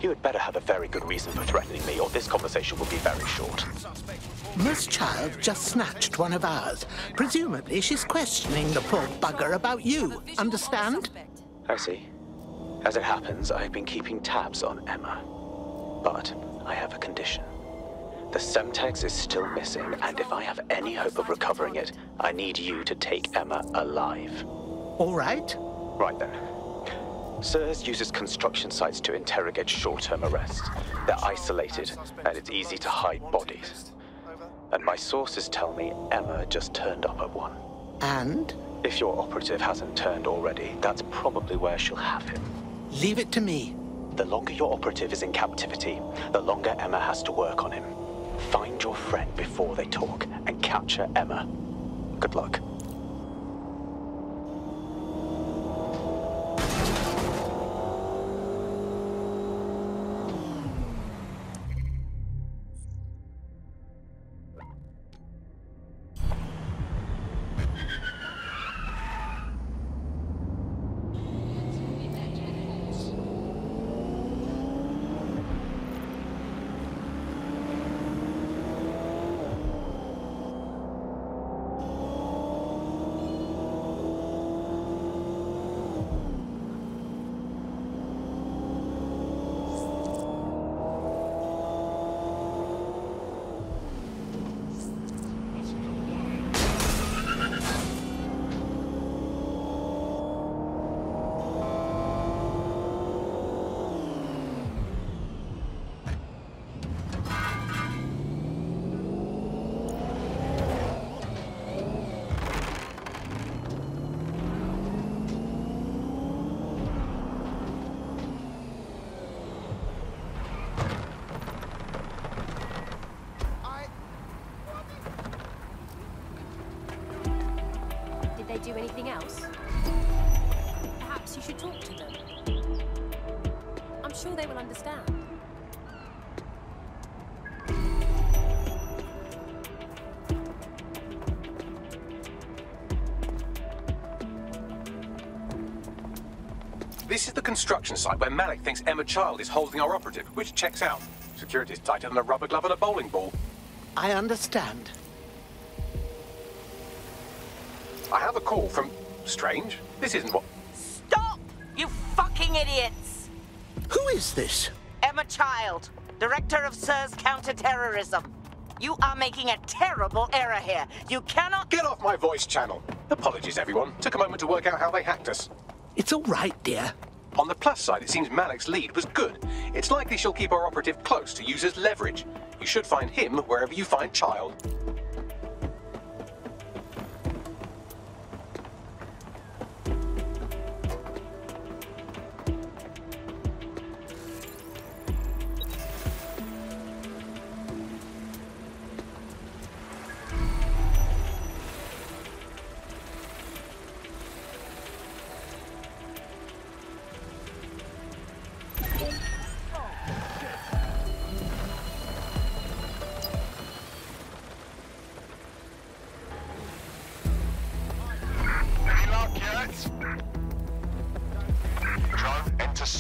You had better have a very good reason for threatening me, or this conversation will be very short. This child just snatched one of ours. Presumably she's questioning the poor bugger about you. Understand? I see. As it happens, I've been keeping tabs on Emma. But I have a condition. The Semtex is still missing, and if I have any hope of recovering it, I need you to take Emma alive. All right. Right then. SIRS uses construction sites to interrogate short-term arrests. They're isolated, and it's easy to hide bodies. And my sources tell me Emma just turned up at one. And? If your operative hasn't turned already, that's probably where she'll have him. Leave it to me. The longer your operative is in captivity, the longer Emma has to work on him. Find your friend before they talk, and capture Emma. Good luck. Do anything else? Perhaps you should talk to them. I'm sure they will understand. This is the construction site where Malik thinks Emma Child is holding our operative, which checks out. Security's tighter than a rubber glove and a bowling ball. I understand. I have a call from... Strange. This isn't what... Stop! You fucking idiots! Who is this? Emma Child, Director of SIRS Counterterrorism. You are making a terrible error here. You cannot... Get off my voice channel. Apologies, everyone. Took a moment to work out how they hacked us. It's all right, dear. On the plus side, it seems Malik's lead was good. It's likely she'll keep our operative close to use as leverage. You should find him wherever you find Child.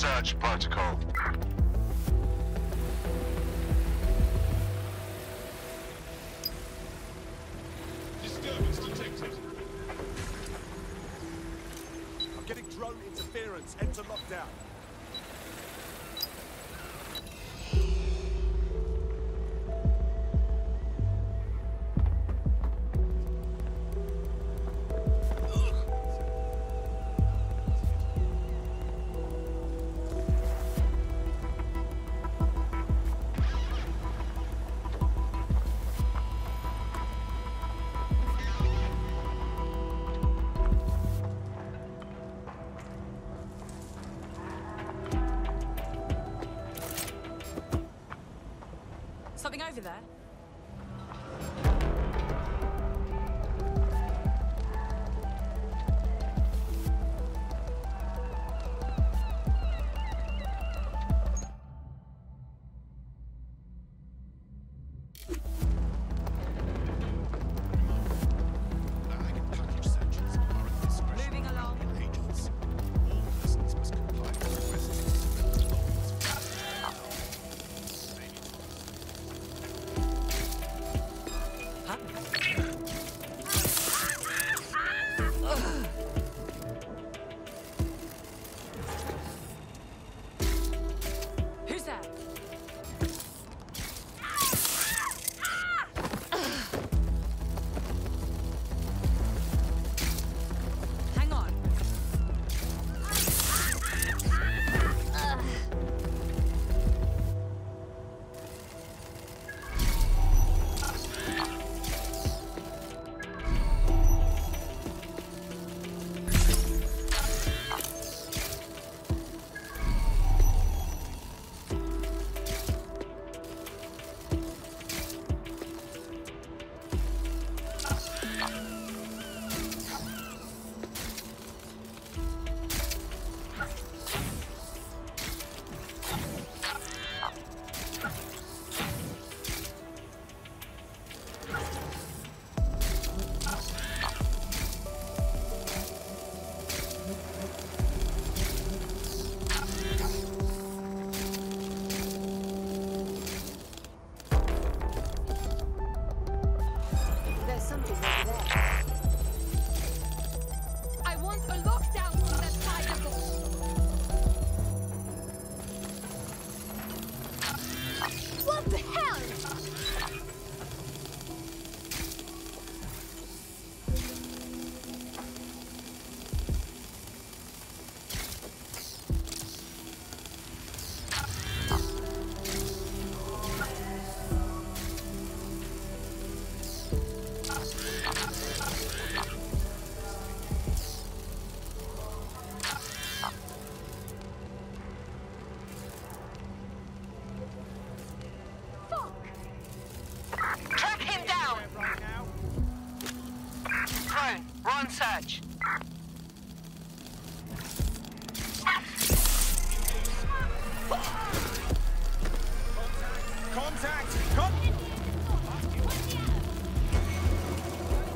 search protocol. Disturbance detected. I'm getting drone interference. Enter lockdown. Something over there? Moving along. All persons must comply with requests. Who's there? Hang on. There's something over there. I want a lockdown on that side of What the hell? Track him down! Drone, we're on search.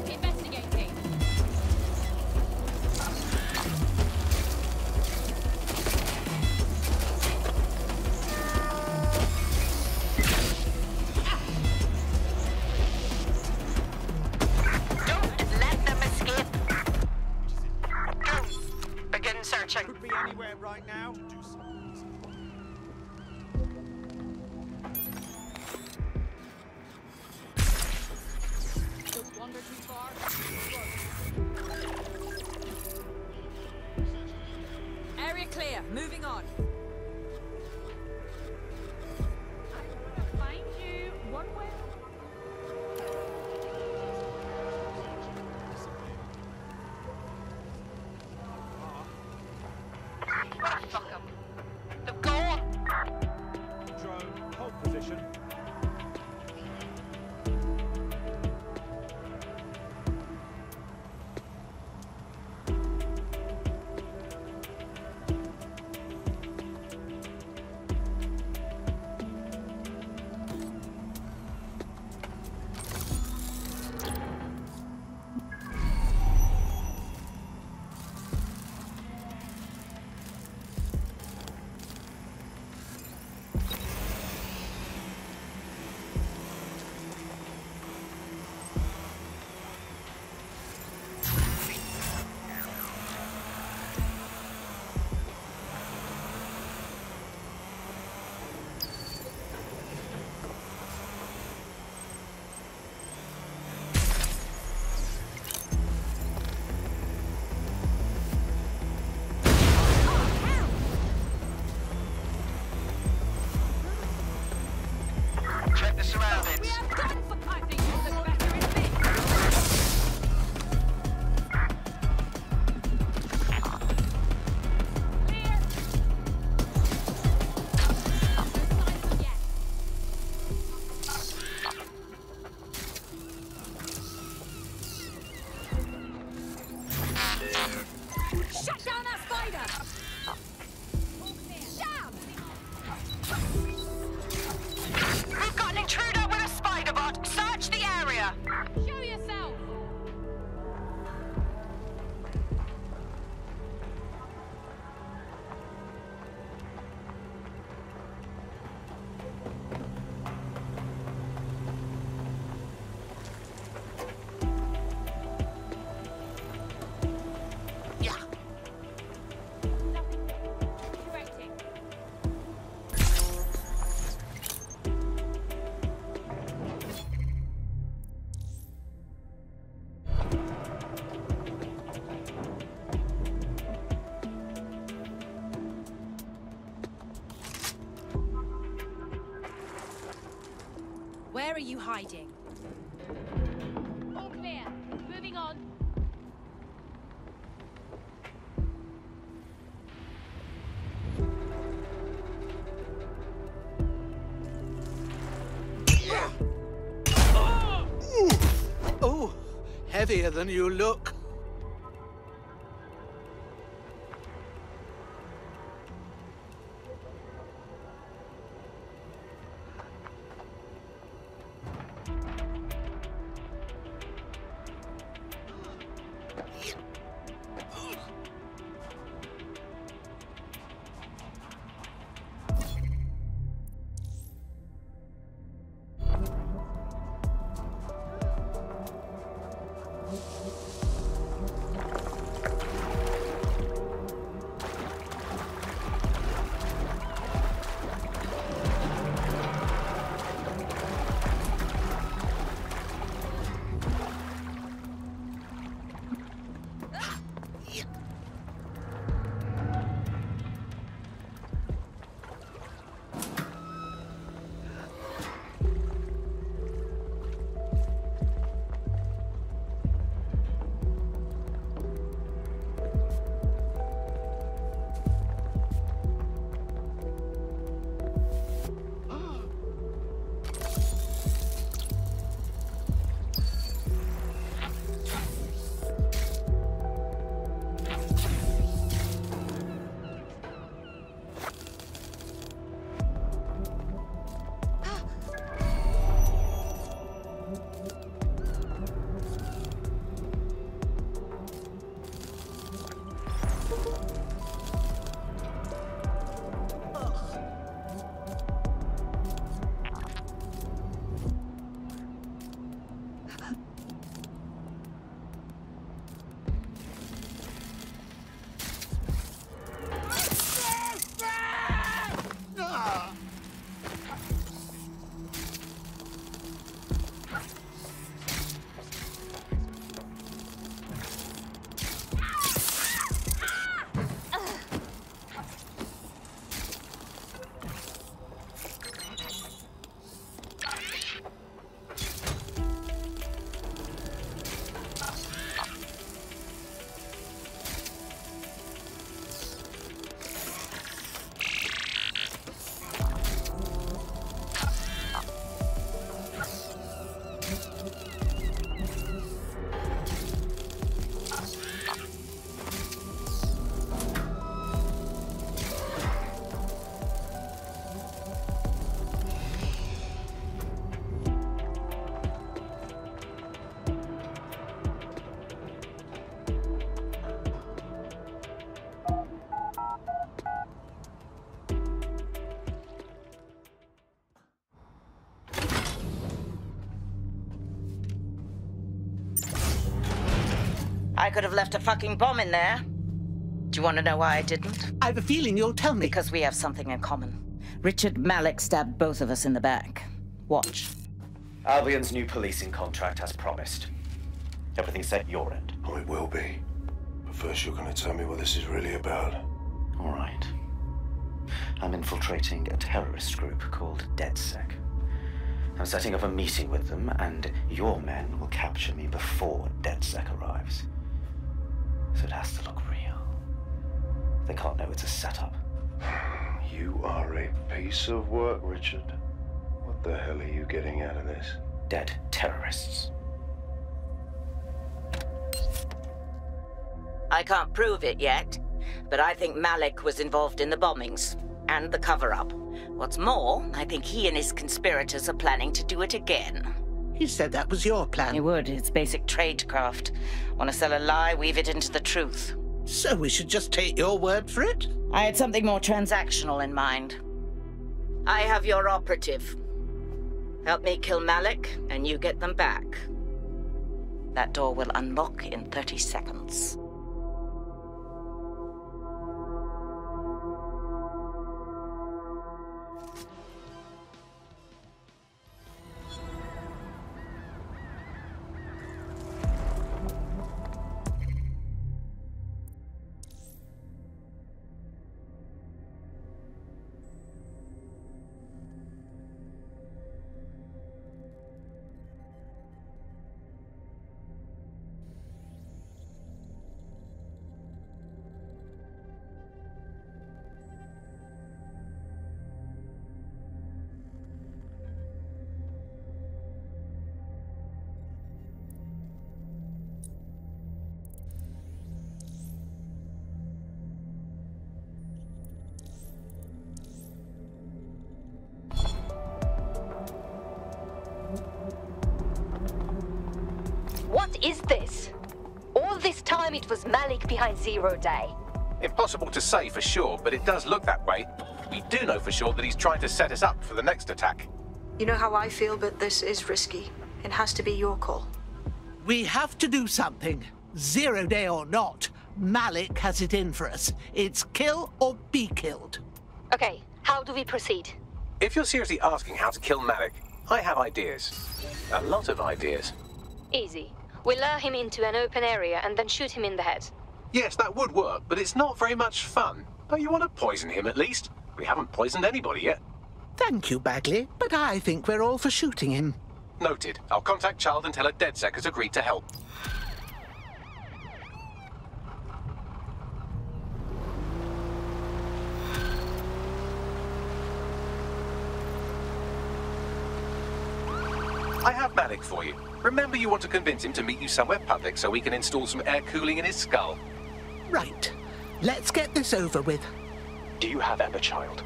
Investigating. Don't let them escape. are you hiding? All clear. Moving on. Oh, heavier than you look. I could have left a fucking bomb in there. Do you want to know why I didn't? I have a feeling you'll tell me. Because we have something in common. Richard Malik stabbed both of us in the back. Watch. Albion's new policing contract as promised. Everything's set your end. Oh, it will be. But first you're going to tell me what this is really about. All right. I'm infiltrating a terrorist group called DedSec. I'm setting up a meeting with them, and your men will capture me before DedSec arrives. So it has to look real. They can't know it's a setup. You are a piece of work, Richard. What the hell are you getting out of this? Dead terrorists. I can't prove it yet, but I think Malik was involved in the bombings and the cover-up. What's more, I think he and his conspirators are planning to do it again. He said that was your plan. He would. It's basic tradecraft. Want to sell a lie, weave it into the truth. So we should just take your word for it? I had something more transactional in mind. I have your operative. Help me kill Malik, and you get them back. That door will unlock in 30 seconds. What is this? All this time it was Malik behind Zero Day. Impossible to say for sure, but it does look that way. We do know for sure that he's trying to set us up for the next attack. You know how I feel, but this is risky. It has to be your call. We have to do something. 0 Day or not, Malik has it in for us. It's kill or be killed. Okay, how do we proceed? If you're seriously asking how to kill Malik, I have ideas. A lot of ideas. Easy. We lure him into an open area and then shoot him in the head. Yes, that would work, but it's not very much fun. Don't you want to poison him at least? We haven't poisoned anybody yet. Thank you, Bagley, but I think we're all for shooting him. Noted. I'll contact Child and tell her DedSec has agreed to help. I have Malik for you. Remember, you want to convince him to meet you somewhere public so we can install some air cooling in his skull. Right. Let's get this over with. Do you have Emma, Child?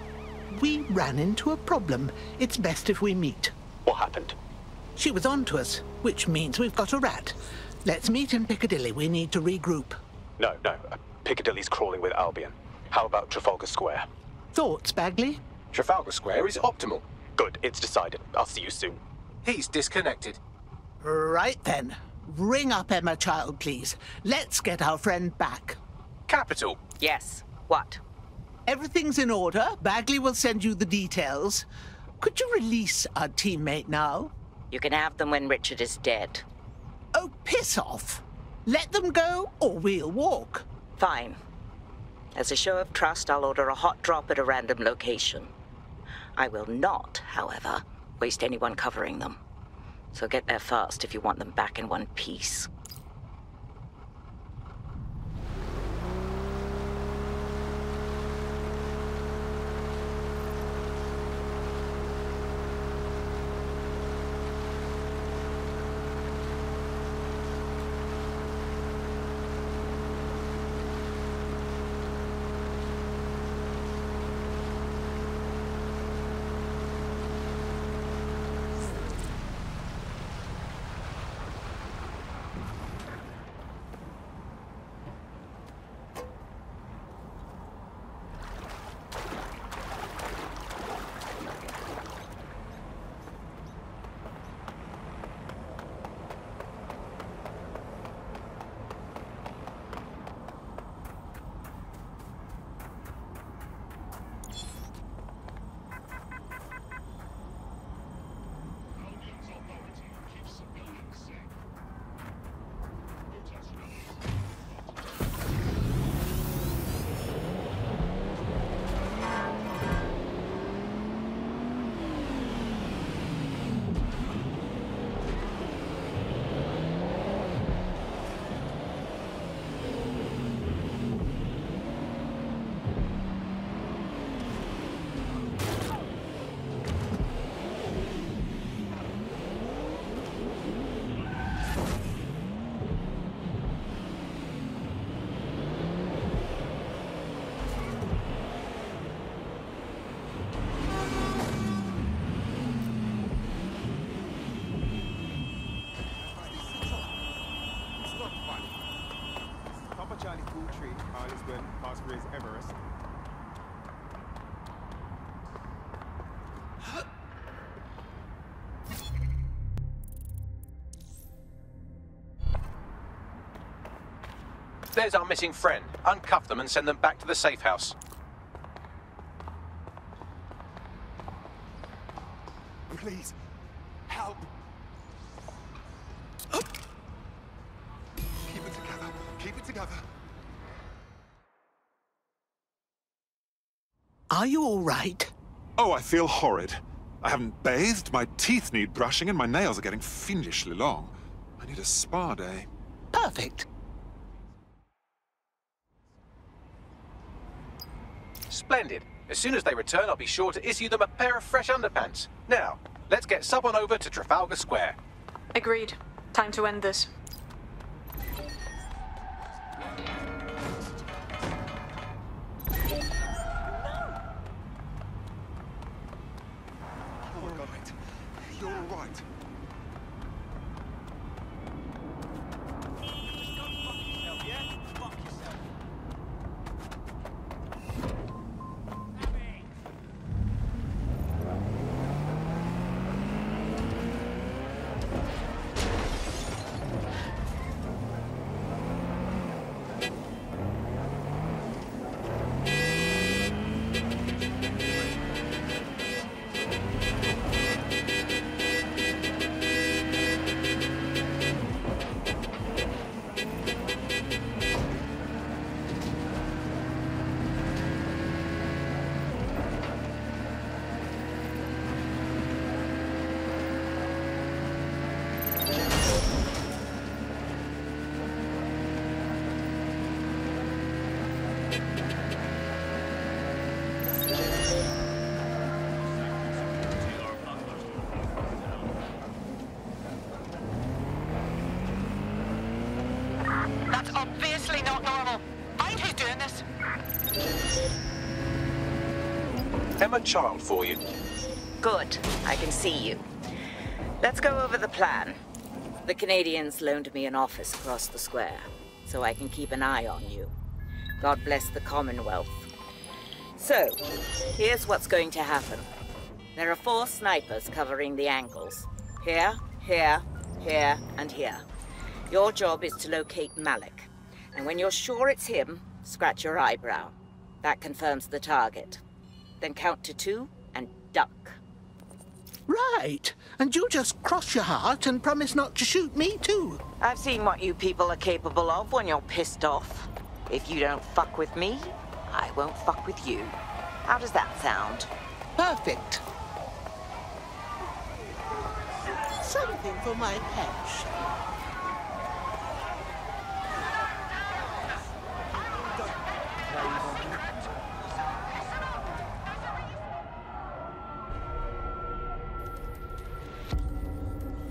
We ran into a problem. It's best if we meet. What happened? She was on to us, which means we've got a rat. Let's meet in Piccadilly. We need to regroup. No. Piccadilly's crawling with Albion. How about Trafalgar Square? Thoughts, Bagley? Trafalgar Square is optimal. Good, it's decided. I'll see you soon. He's disconnected. Right then. Ring up Emma, Child, please. Let's get our friend back. Capital. Yes. What? Everything's in order. Bagley will send you the details. Could you release our teammate now? You can have them when Richard is dead. Oh, piss off. Let them go, or we'll walk. Fine. As a show of trust, I'll order a hot drop at a random location. I will not, however, waste anyone covering them. So get there fast if you want them back in one piece. Everest. There's our missing friend. Uncuff them and send them back to the safe house. Please, help. Keep it together. Keep it together. Are you all right? Oh, I feel horrid. I haven't bathed, my teeth need brushing, and my nails are getting fiendishly long. I need a spa day. Perfect. Splendid. As soon as they return, I'll be sure to issue them a pair of fresh underpants. Now, let's get Sub on over to Trafalgar Square. Agreed. Time to end this. You're all right. Emma Child for you. Good. I can see you. Let's go over the plan. The Canadians loaned me an office across the square, so I can keep an eye on you. God bless the Commonwealth. So, here's what's going to happen. There are 4 snipers covering the angles. Here, here, here, and here. Your job is to locate Malik. And when you're sure it's him, scratch your eyebrow. That confirms the target. Then count to 2 and duck. Right. And you just cross your heart and promise not to shoot me too. I've seen what you people are capable of when you're pissed off. If you don't fuck with me, I won't fuck with you. How does that sound? Perfect. Something for my patch.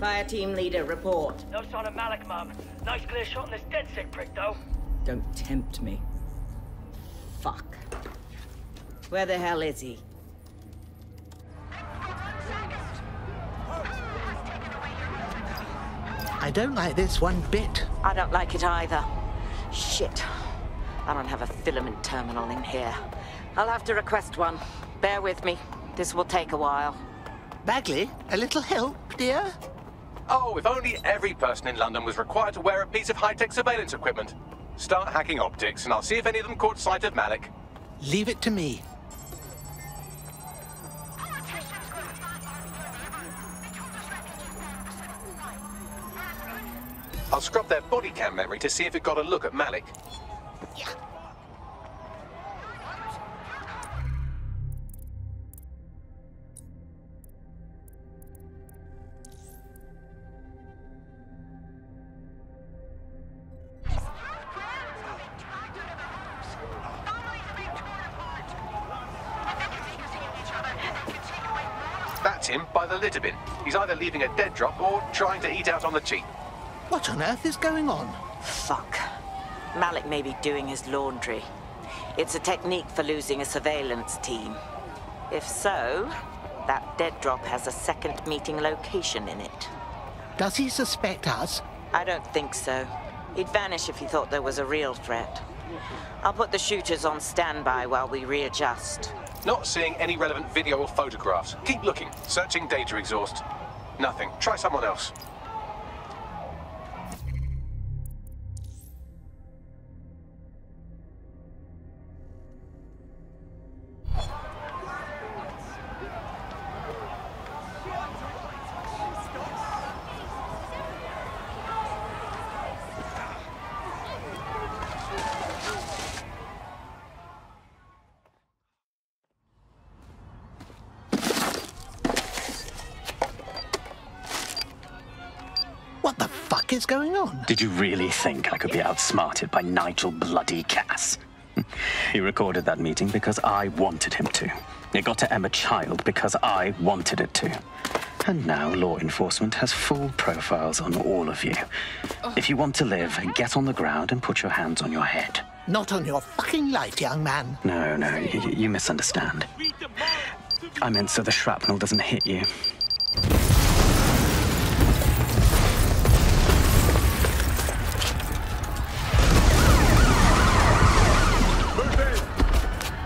Fire team leader, report. No sign of Malik, Mum. Nice clear shot on this DedSec prick, though. Don't tempt me. Fuck. Where the hell is he? I don't like this one bit. I don't like it either. Shit. I don't have a filament terminal in here. I'll have to request one. Bear with me. This will take a while. Bagley, a little help, dear? Oh, if only every person in London was required to wear a piece of high-tech surveillance equipment. Start hacking optics, and I'll see if any of them caught sight of Malik. Leave it to me. I'll scrub their body cam memory to see if it got a look at Malik. That's him by the litter bin. He's either leaving a dead drop or trying to eat out on the cheap. What on earth is going on? Fuck. Malik may be doing his laundry. It's a technique for losing a surveillance team. If so, that dead drop has a second meeting location in it. Does he suspect us? I don't think so. He'd vanish if he thought there was a real threat. I'll put the shooters on standby while we readjust. Not seeing any relevant video or photographs. Keep looking. Searching data exhaust. Nothing. Try someone else. What the fuck is going on? Did you really think I could be outsmarted by Nigel bloody Cass? He recorded that meeting because I wanted him to. It got to Emma Child because I wanted it to. And now law enforcement has full profiles on all of you. If you want to live, get on the ground and put your hands on your head. Not on your fucking light, young man. No, you misunderstand. I meant so the shrapnel doesn't hit you.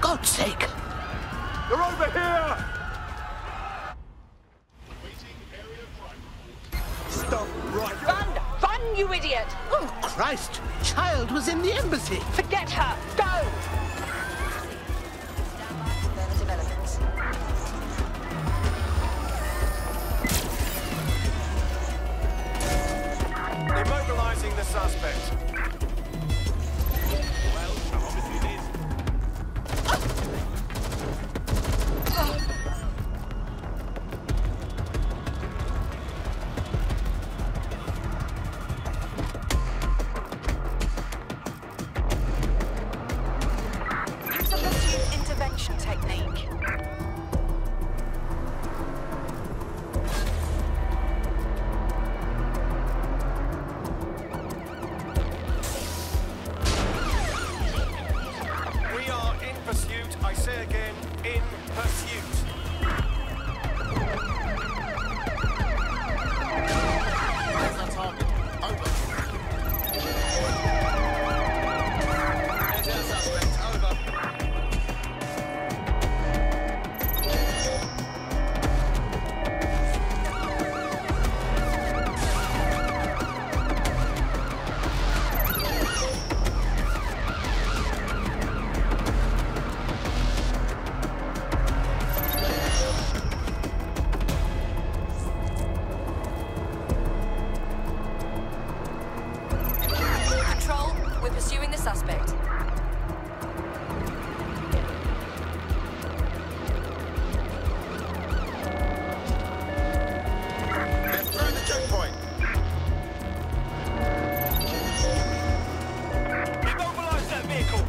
God's sake! They're over here! Stop right Run! Run, you idiot! Oh, Christ! Child was in the embassy! Forget her! Go! Immobilizing the suspect. Use a pursuit intervention technique. We are in pursuit. I say again, in pursuit. Pursuing the suspect. They're through the checkpoint. Immobilize that vehicle.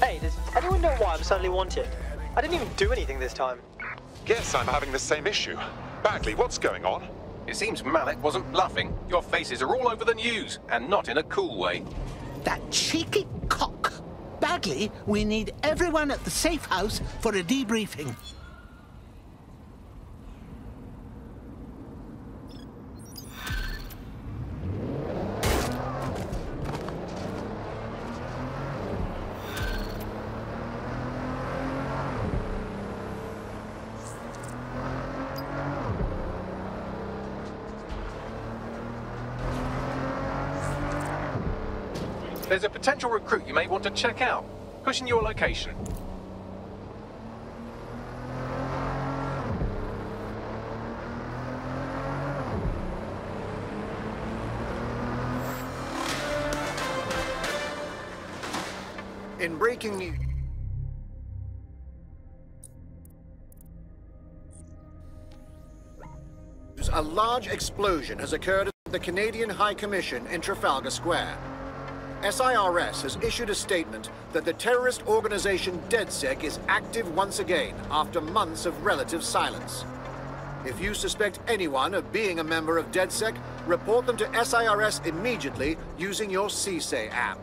Hey, does anyone know why I'm suddenly wanted? I didn't even do anything this time. Guess I'm having the same issue. Bagley, what's going on? It seems Malik wasn't bluffing. Your faces are all over the news, and not in a cool way. That cheeky cock. Bagley, we need everyone at the safe house for a debriefing. There's a potential recruit you may want to check out. Pushing your location. In breaking news, a large explosion has occurred at the Canadian High Commission in Trafalgar Square. SIRS has issued a statement that the terrorist organization DedSec is active once again after months of relative silence. If you suspect anyone of being a member of DedSec, report them to SIRS immediately using your CSAY app.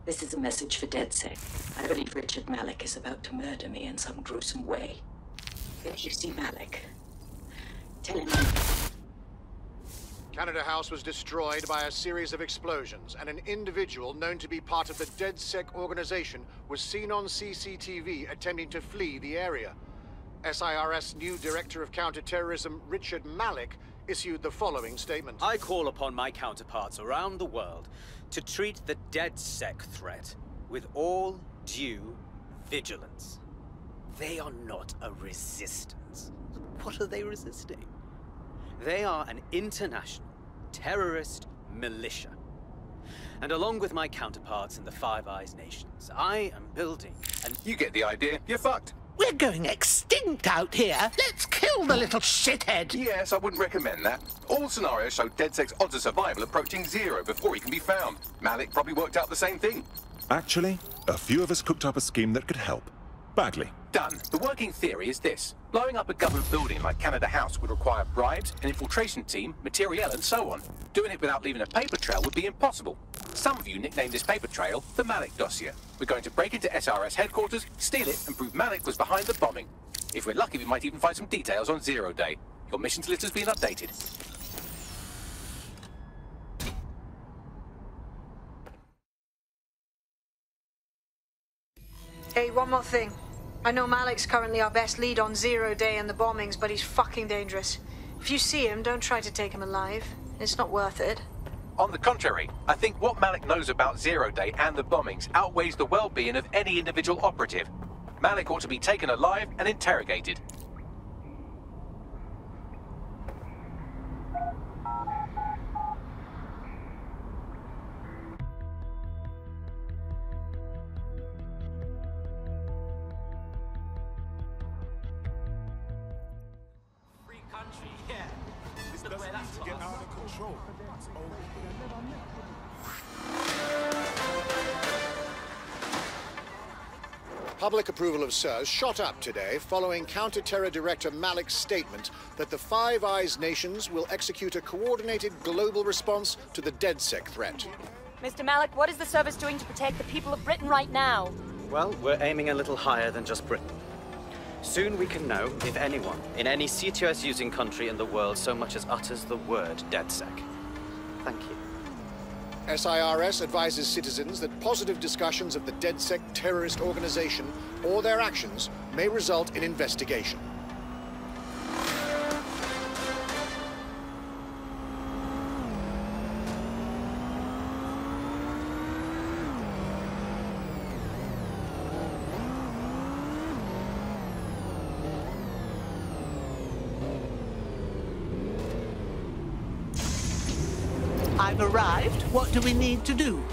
This is a message for DedSec. I believe Richard Malik is about to murder me in some gruesome way. If you see Malik, tell him Canada House was destroyed by a series of explosions, and an individual known to be part of the DedSec organization was seen on CCTV attempting to flee the area. SIRS new Director of Counterterrorism, Richard Malik, issued the following statement. I call upon my counterparts around the world to treat the DedSec threat with all due vigilance. They are not a resistance. What are they resisting? They are an international terrorist militia. And along with my counterparts in the Five Eyes nations, I am building an... You get the idea. You're fucked. We're going extinct out here. Let's kill the little shithead. Yes, I wouldn't recommend that. All scenarios show DedSec's odds of survival approaching 0 before he can be found. Malik probably worked out the same thing. Actually, a few of us cooked up a scheme that could help. Bagley. Done. The working theory is this. Blowing up a government building like Canada House would require bribes, an infiltration team, materiel, and so on. Doing it without leaving a paper trail would be impossible. Some of you nicknamed this paper trail the Malik dossier. We're going to break into SRS headquarters, steal it, and prove Malik was behind the bombing. If we're lucky, we might even find some details on Zero Day. Your missions list has been updated. Hey, one more thing. I know Malik's currently our best lead on Zero Day and the bombings, but he's fucking dangerous. If you see him, don't try to take him alive. It's not worth it. On the contrary, I think what Malik knows about Zero Day and the bombings outweighs the well-being of any individual operative. Malik ought to be taken alive and interrogated. Public approval of SIRS shot up today following Counter-Terror Director Malik's statement that the Five Eyes nations will execute a coordinated global response to the DedSec threat. Mr. Malik, what is the service doing to protect the people of Britain right now? Well, we're aiming a little higher than just Britain. Soon we can know if anyone in any CTOS-using country in the world so much as utters the word DedSec. Thank you. SIRS advises citizens that positive discussions of the DedSec terrorist organization or their actions may result in investigation. I've arrived. What do we need to do?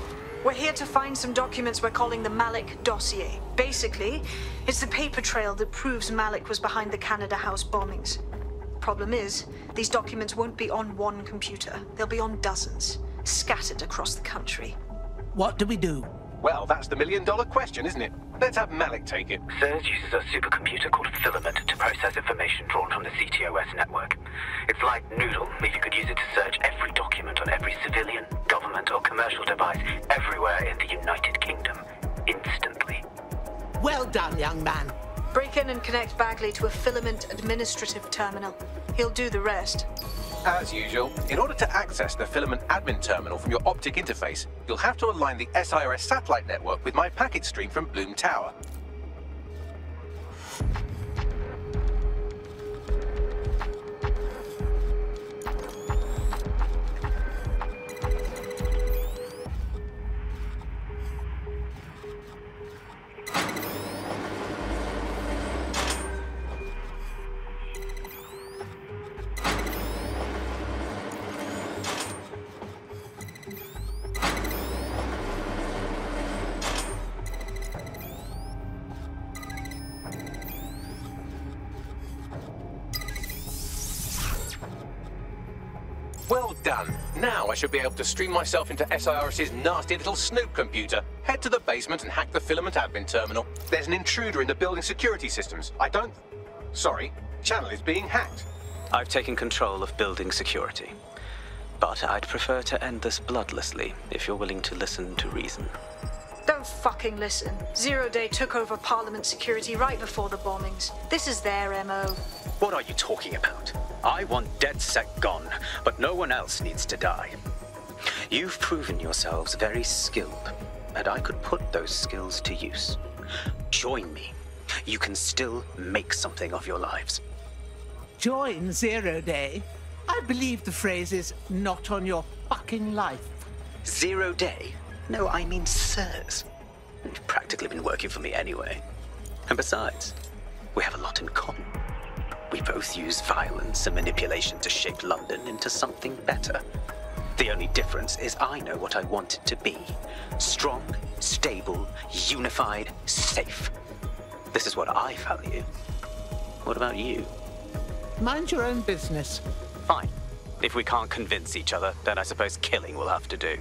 We're here to find some documents we're calling the Malik dossier. Basically, it's the paper trail that proves Malik was behind the Canada House bombings. Problem is, these documents won't be on one computer. They'll be on dozens, scattered across the country. What do we do? Well, that's the million-dollar question, isn't it? Let's have Malik take it. SIRS uses a supercomputer called FinLieutenant to process information drawn from the CTOS network. It's like Noodle, if you could use it to search every document on every civilian, government, or commercial device everywhere in the United Kingdom, instantly. Well done, young man. Break in and connect Bagley to a filament administrative terminal. He'll do the rest. As usual, in order to access the filament admin terminal from your optic interface, you'll have to align the SIRS satellite network with my packet stream from Bloom Tower. Well done. Now I should be able to stream myself into SIRS's nasty little snoop computer, head to the basement and hack the filament admin terminal. There's an intruder in the building security systems. Sorry, channel is being hacked. I've taken control of building security. But I'd prefer to end this bloodlessly, if you're willing to listen to reason. Don't fucking listen. Zero Day took over Parliament security right before the bombings. This is their MO. What are you talking about? I want DedSec gone, but no one else needs to die. You've proven yourselves very skilled, and I could put those skills to use. Join me. You can still make something of your lives. Join Zero Day? I believe the phrase is not on your fucking life. Zero Day? No, I mean SIRS. You've practically been working for me anyway. And besides, we have a lot in common. We both use violence and manipulation to shape London into something better. The only difference is I know what I want it to be. Strong, stable, unified, safe. This is what I value. What about you? Mind your own business. Fine. If we can't convince each other, then I suppose killing will have to do.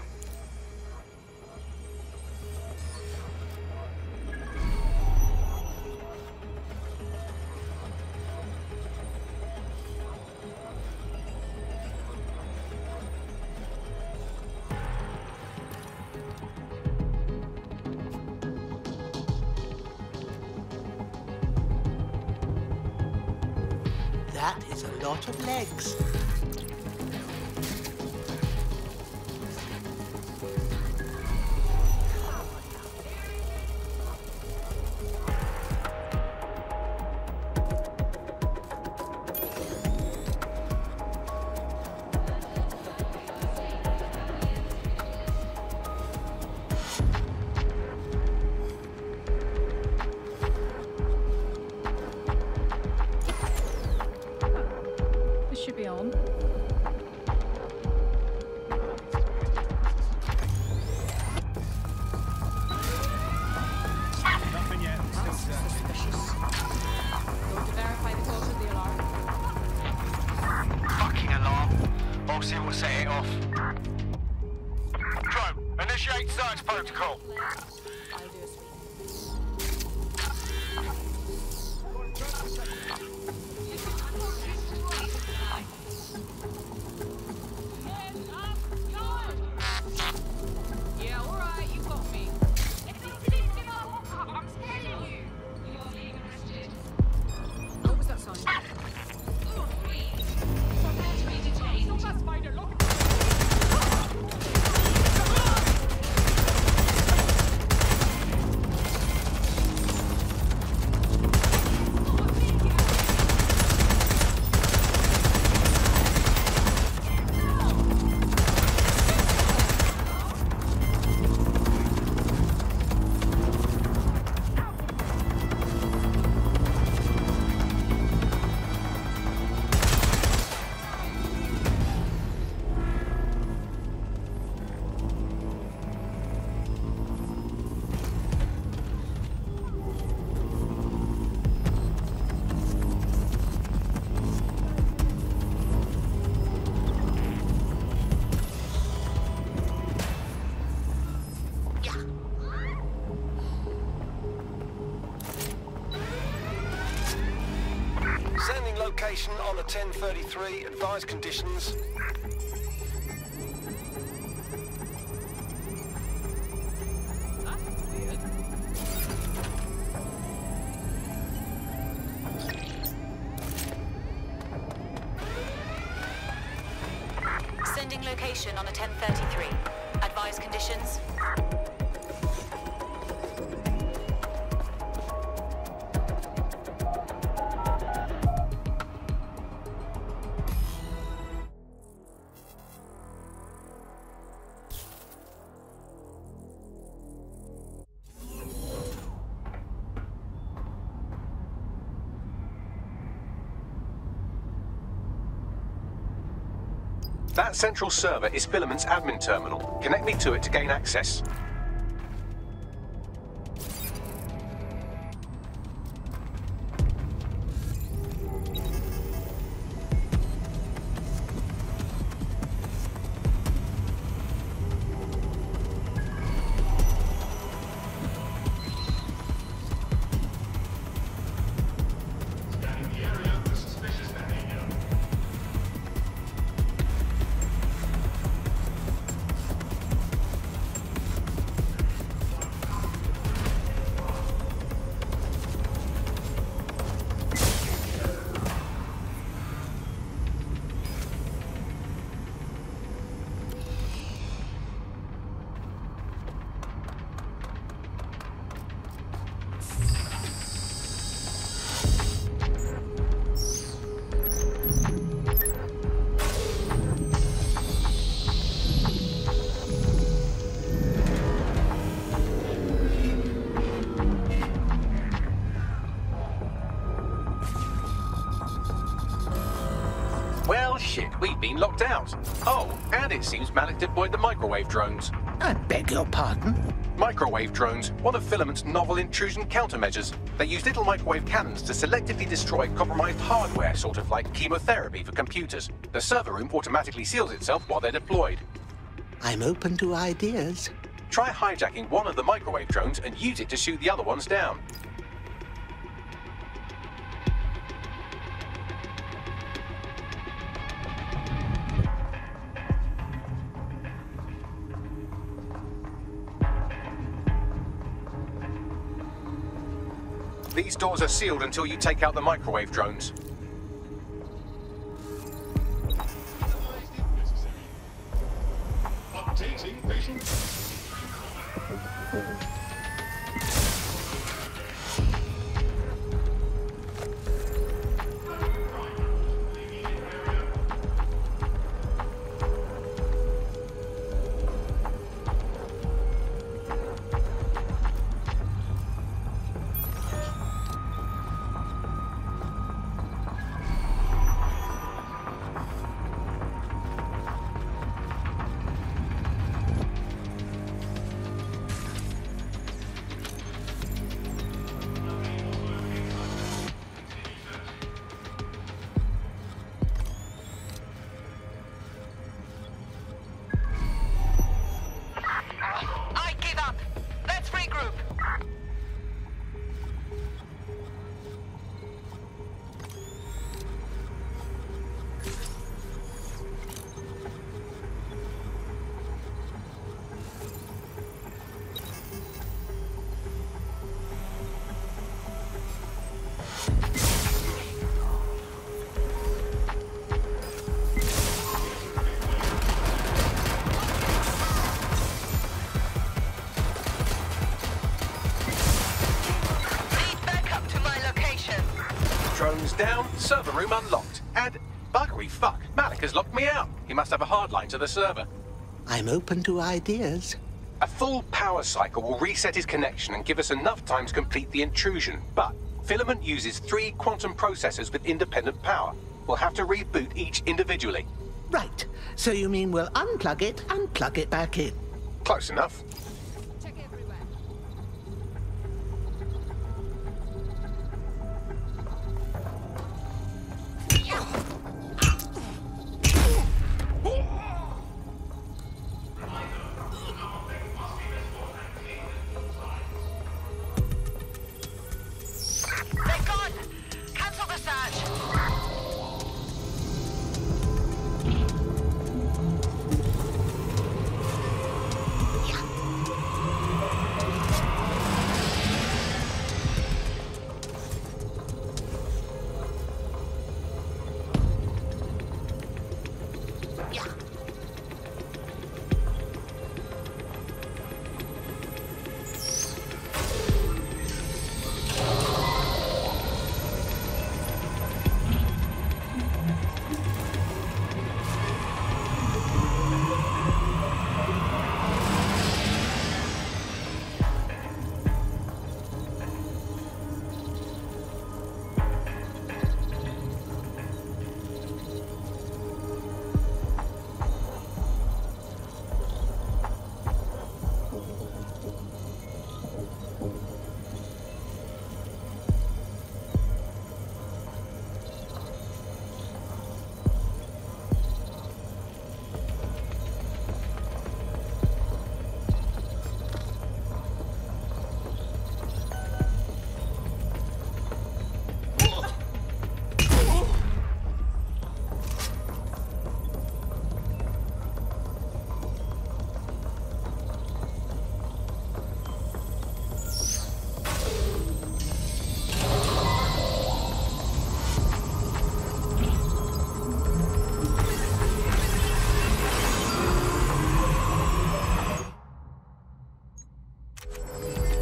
That is a lot of legs. Should be on. Nothing yet. Still Suspicious. Going to verify the cause of the alarm. Fucking alarm. Bossy will set it off. Drone, initiate search protocol. I'll do a sweep. Yeah, alright, you got me. What was that sign? Sending location on the 1033. Advised conditions. Sending location on a 1033. Advised conditions. That central server is Filament's admin terminal. Connect me to it to gain access. Well, shit, we've been locked out. Oh, and it seems Malik deployed the microwave drones. I beg your pardon? Microwave drones, one of Filament's novel intrusion countermeasures. They use little microwave cannons to selectively destroy compromised hardware, sort of like chemotherapy for computers. The server room automatically seals itself while they're deployed. I'm open to ideas. Try hijacking one of the microwave drones and use it to shoot the other ones down. These doors are sealed until you take out the microwave drones. Drones down, server room unlocked. And buggery fuck, Malik has locked me out. He must have a hard line to the server. I'm open to ideas. A full power cycle will reset his connection and give us enough time to complete the intrusion. But Filament uses 3 quantum processors with independent power. We'll have to reboot each individually. Right. So you mean we'll unplug it and plug it back in? Close enough.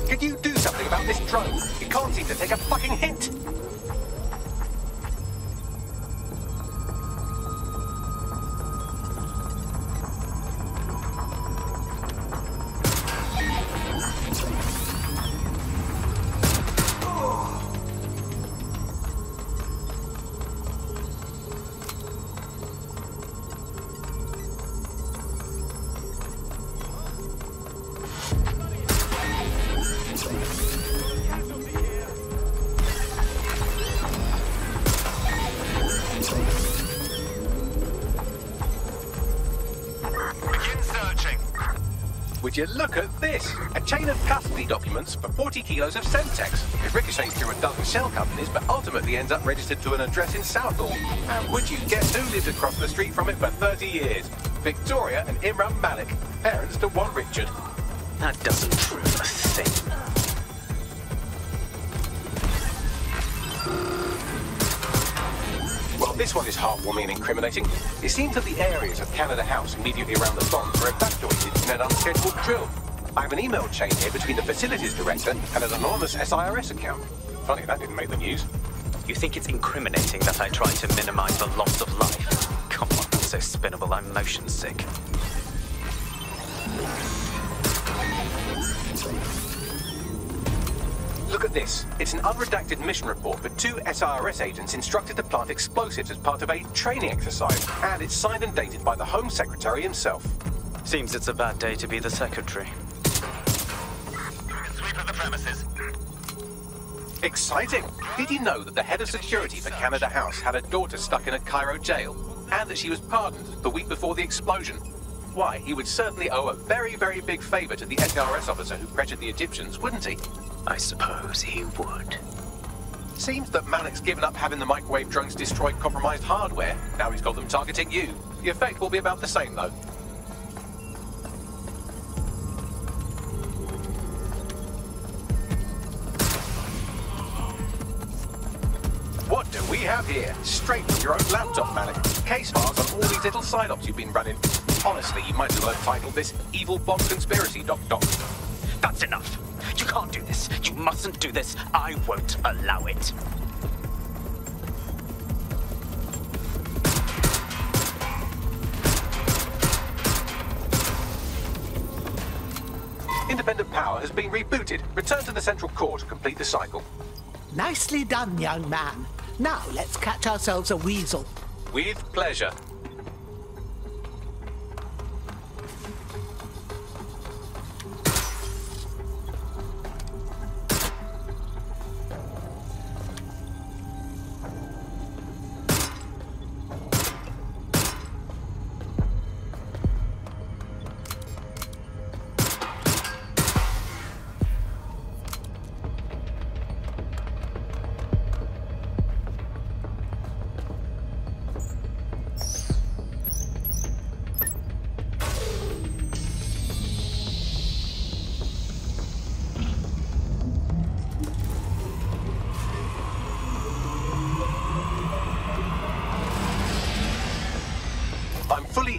Could you do something about this drone? It can't seem to take a fucking hint. Would you look at this? A chain of custody documents for 40 kilos of Semtex. It ricochets through a dozen shell companies, but ultimately ends up registered to an address in Southall. And would you guess who lived across the street from it for 30 years? Victoria and Imran Malik, parents to one Richard. That doesn't prove a thing. Well, this one is heartwarming and incriminating. It seems that the areas of Canada House immediately around the bombs were evacuated in an unscheduled drill. I have an email chain here between the facilities director and an anonymous SIRS account. Funny, that didn't make the news. You think it's incriminating that I tried to minimize the loss of life? Come on, that's so spinnable, I'm motion sick. Look at this. It's an unredacted mission report, but 2 SIRS agents instructed to plant explosives as part of a training exercise, and it's signed and dated by the Home Secretary himself. Seems it's a bad day to be the Secretary. Sweep of the premises. Exciting! Did you know that the head of security for Canada House had a daughter stuck in a Cairo jail, and that she was pardoned the week before the explosion? Why, he would certainly owe a very, very big favor to the SIRS officer who pressured the Egyptians, wouldn't he? I suppose he would. Seems that Malik's given up having the microwave drones destroy compromised hardware. Now he's got them targeting you. The effect will be about the same, though. What do we have here? Straight from your own laptop, Malik. Case files on all these little side ops you've been running. Honestly, you might as well have titled this Evil Bomb Conspiracy, Doc. That's enough. You can't do this. You mustn't do this. I won't allow it. independent power has been rebooted. Return to the central core to complete the cycle. Nicely done, young man. Now let's catch ourselves a weasel. With pleasure.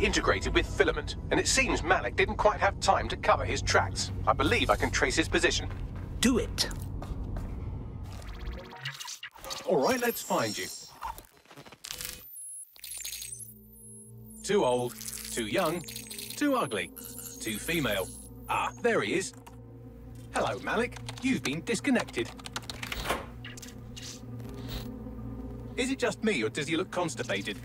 Integrated with Filament, and it seems Malik didn't quite have time to cover his tracks. I believe I can trace his position. Do it. All right, let's find you. Too old, too young, too ugly, too female. Ah, there he is. Hello, Malik. You've been disconnected. Is it just me, or does he look constipated?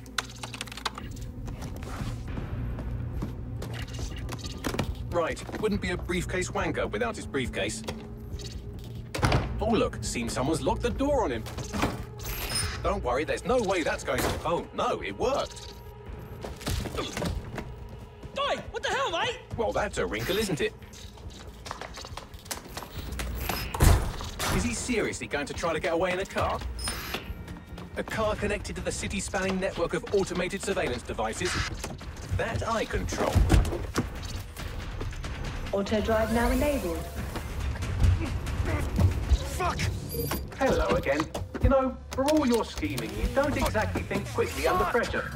Right, wouldn't be a briefcase wanker without his briefcase. Oh look, seems someone's locked the door on him. Don't worry, there's no way that's going to... Oh no, it worked. Oi, what the hell, mate? Well, that's a wrinkle, isn't it? Is he seriously going to try to get away in a car? A car connected to the city-spanning network of automated surveillance devices? That I control. Auto drive now enabled. Fuck! Hello again. You know, for all your scheming, you don't exactly think quickly under pressure.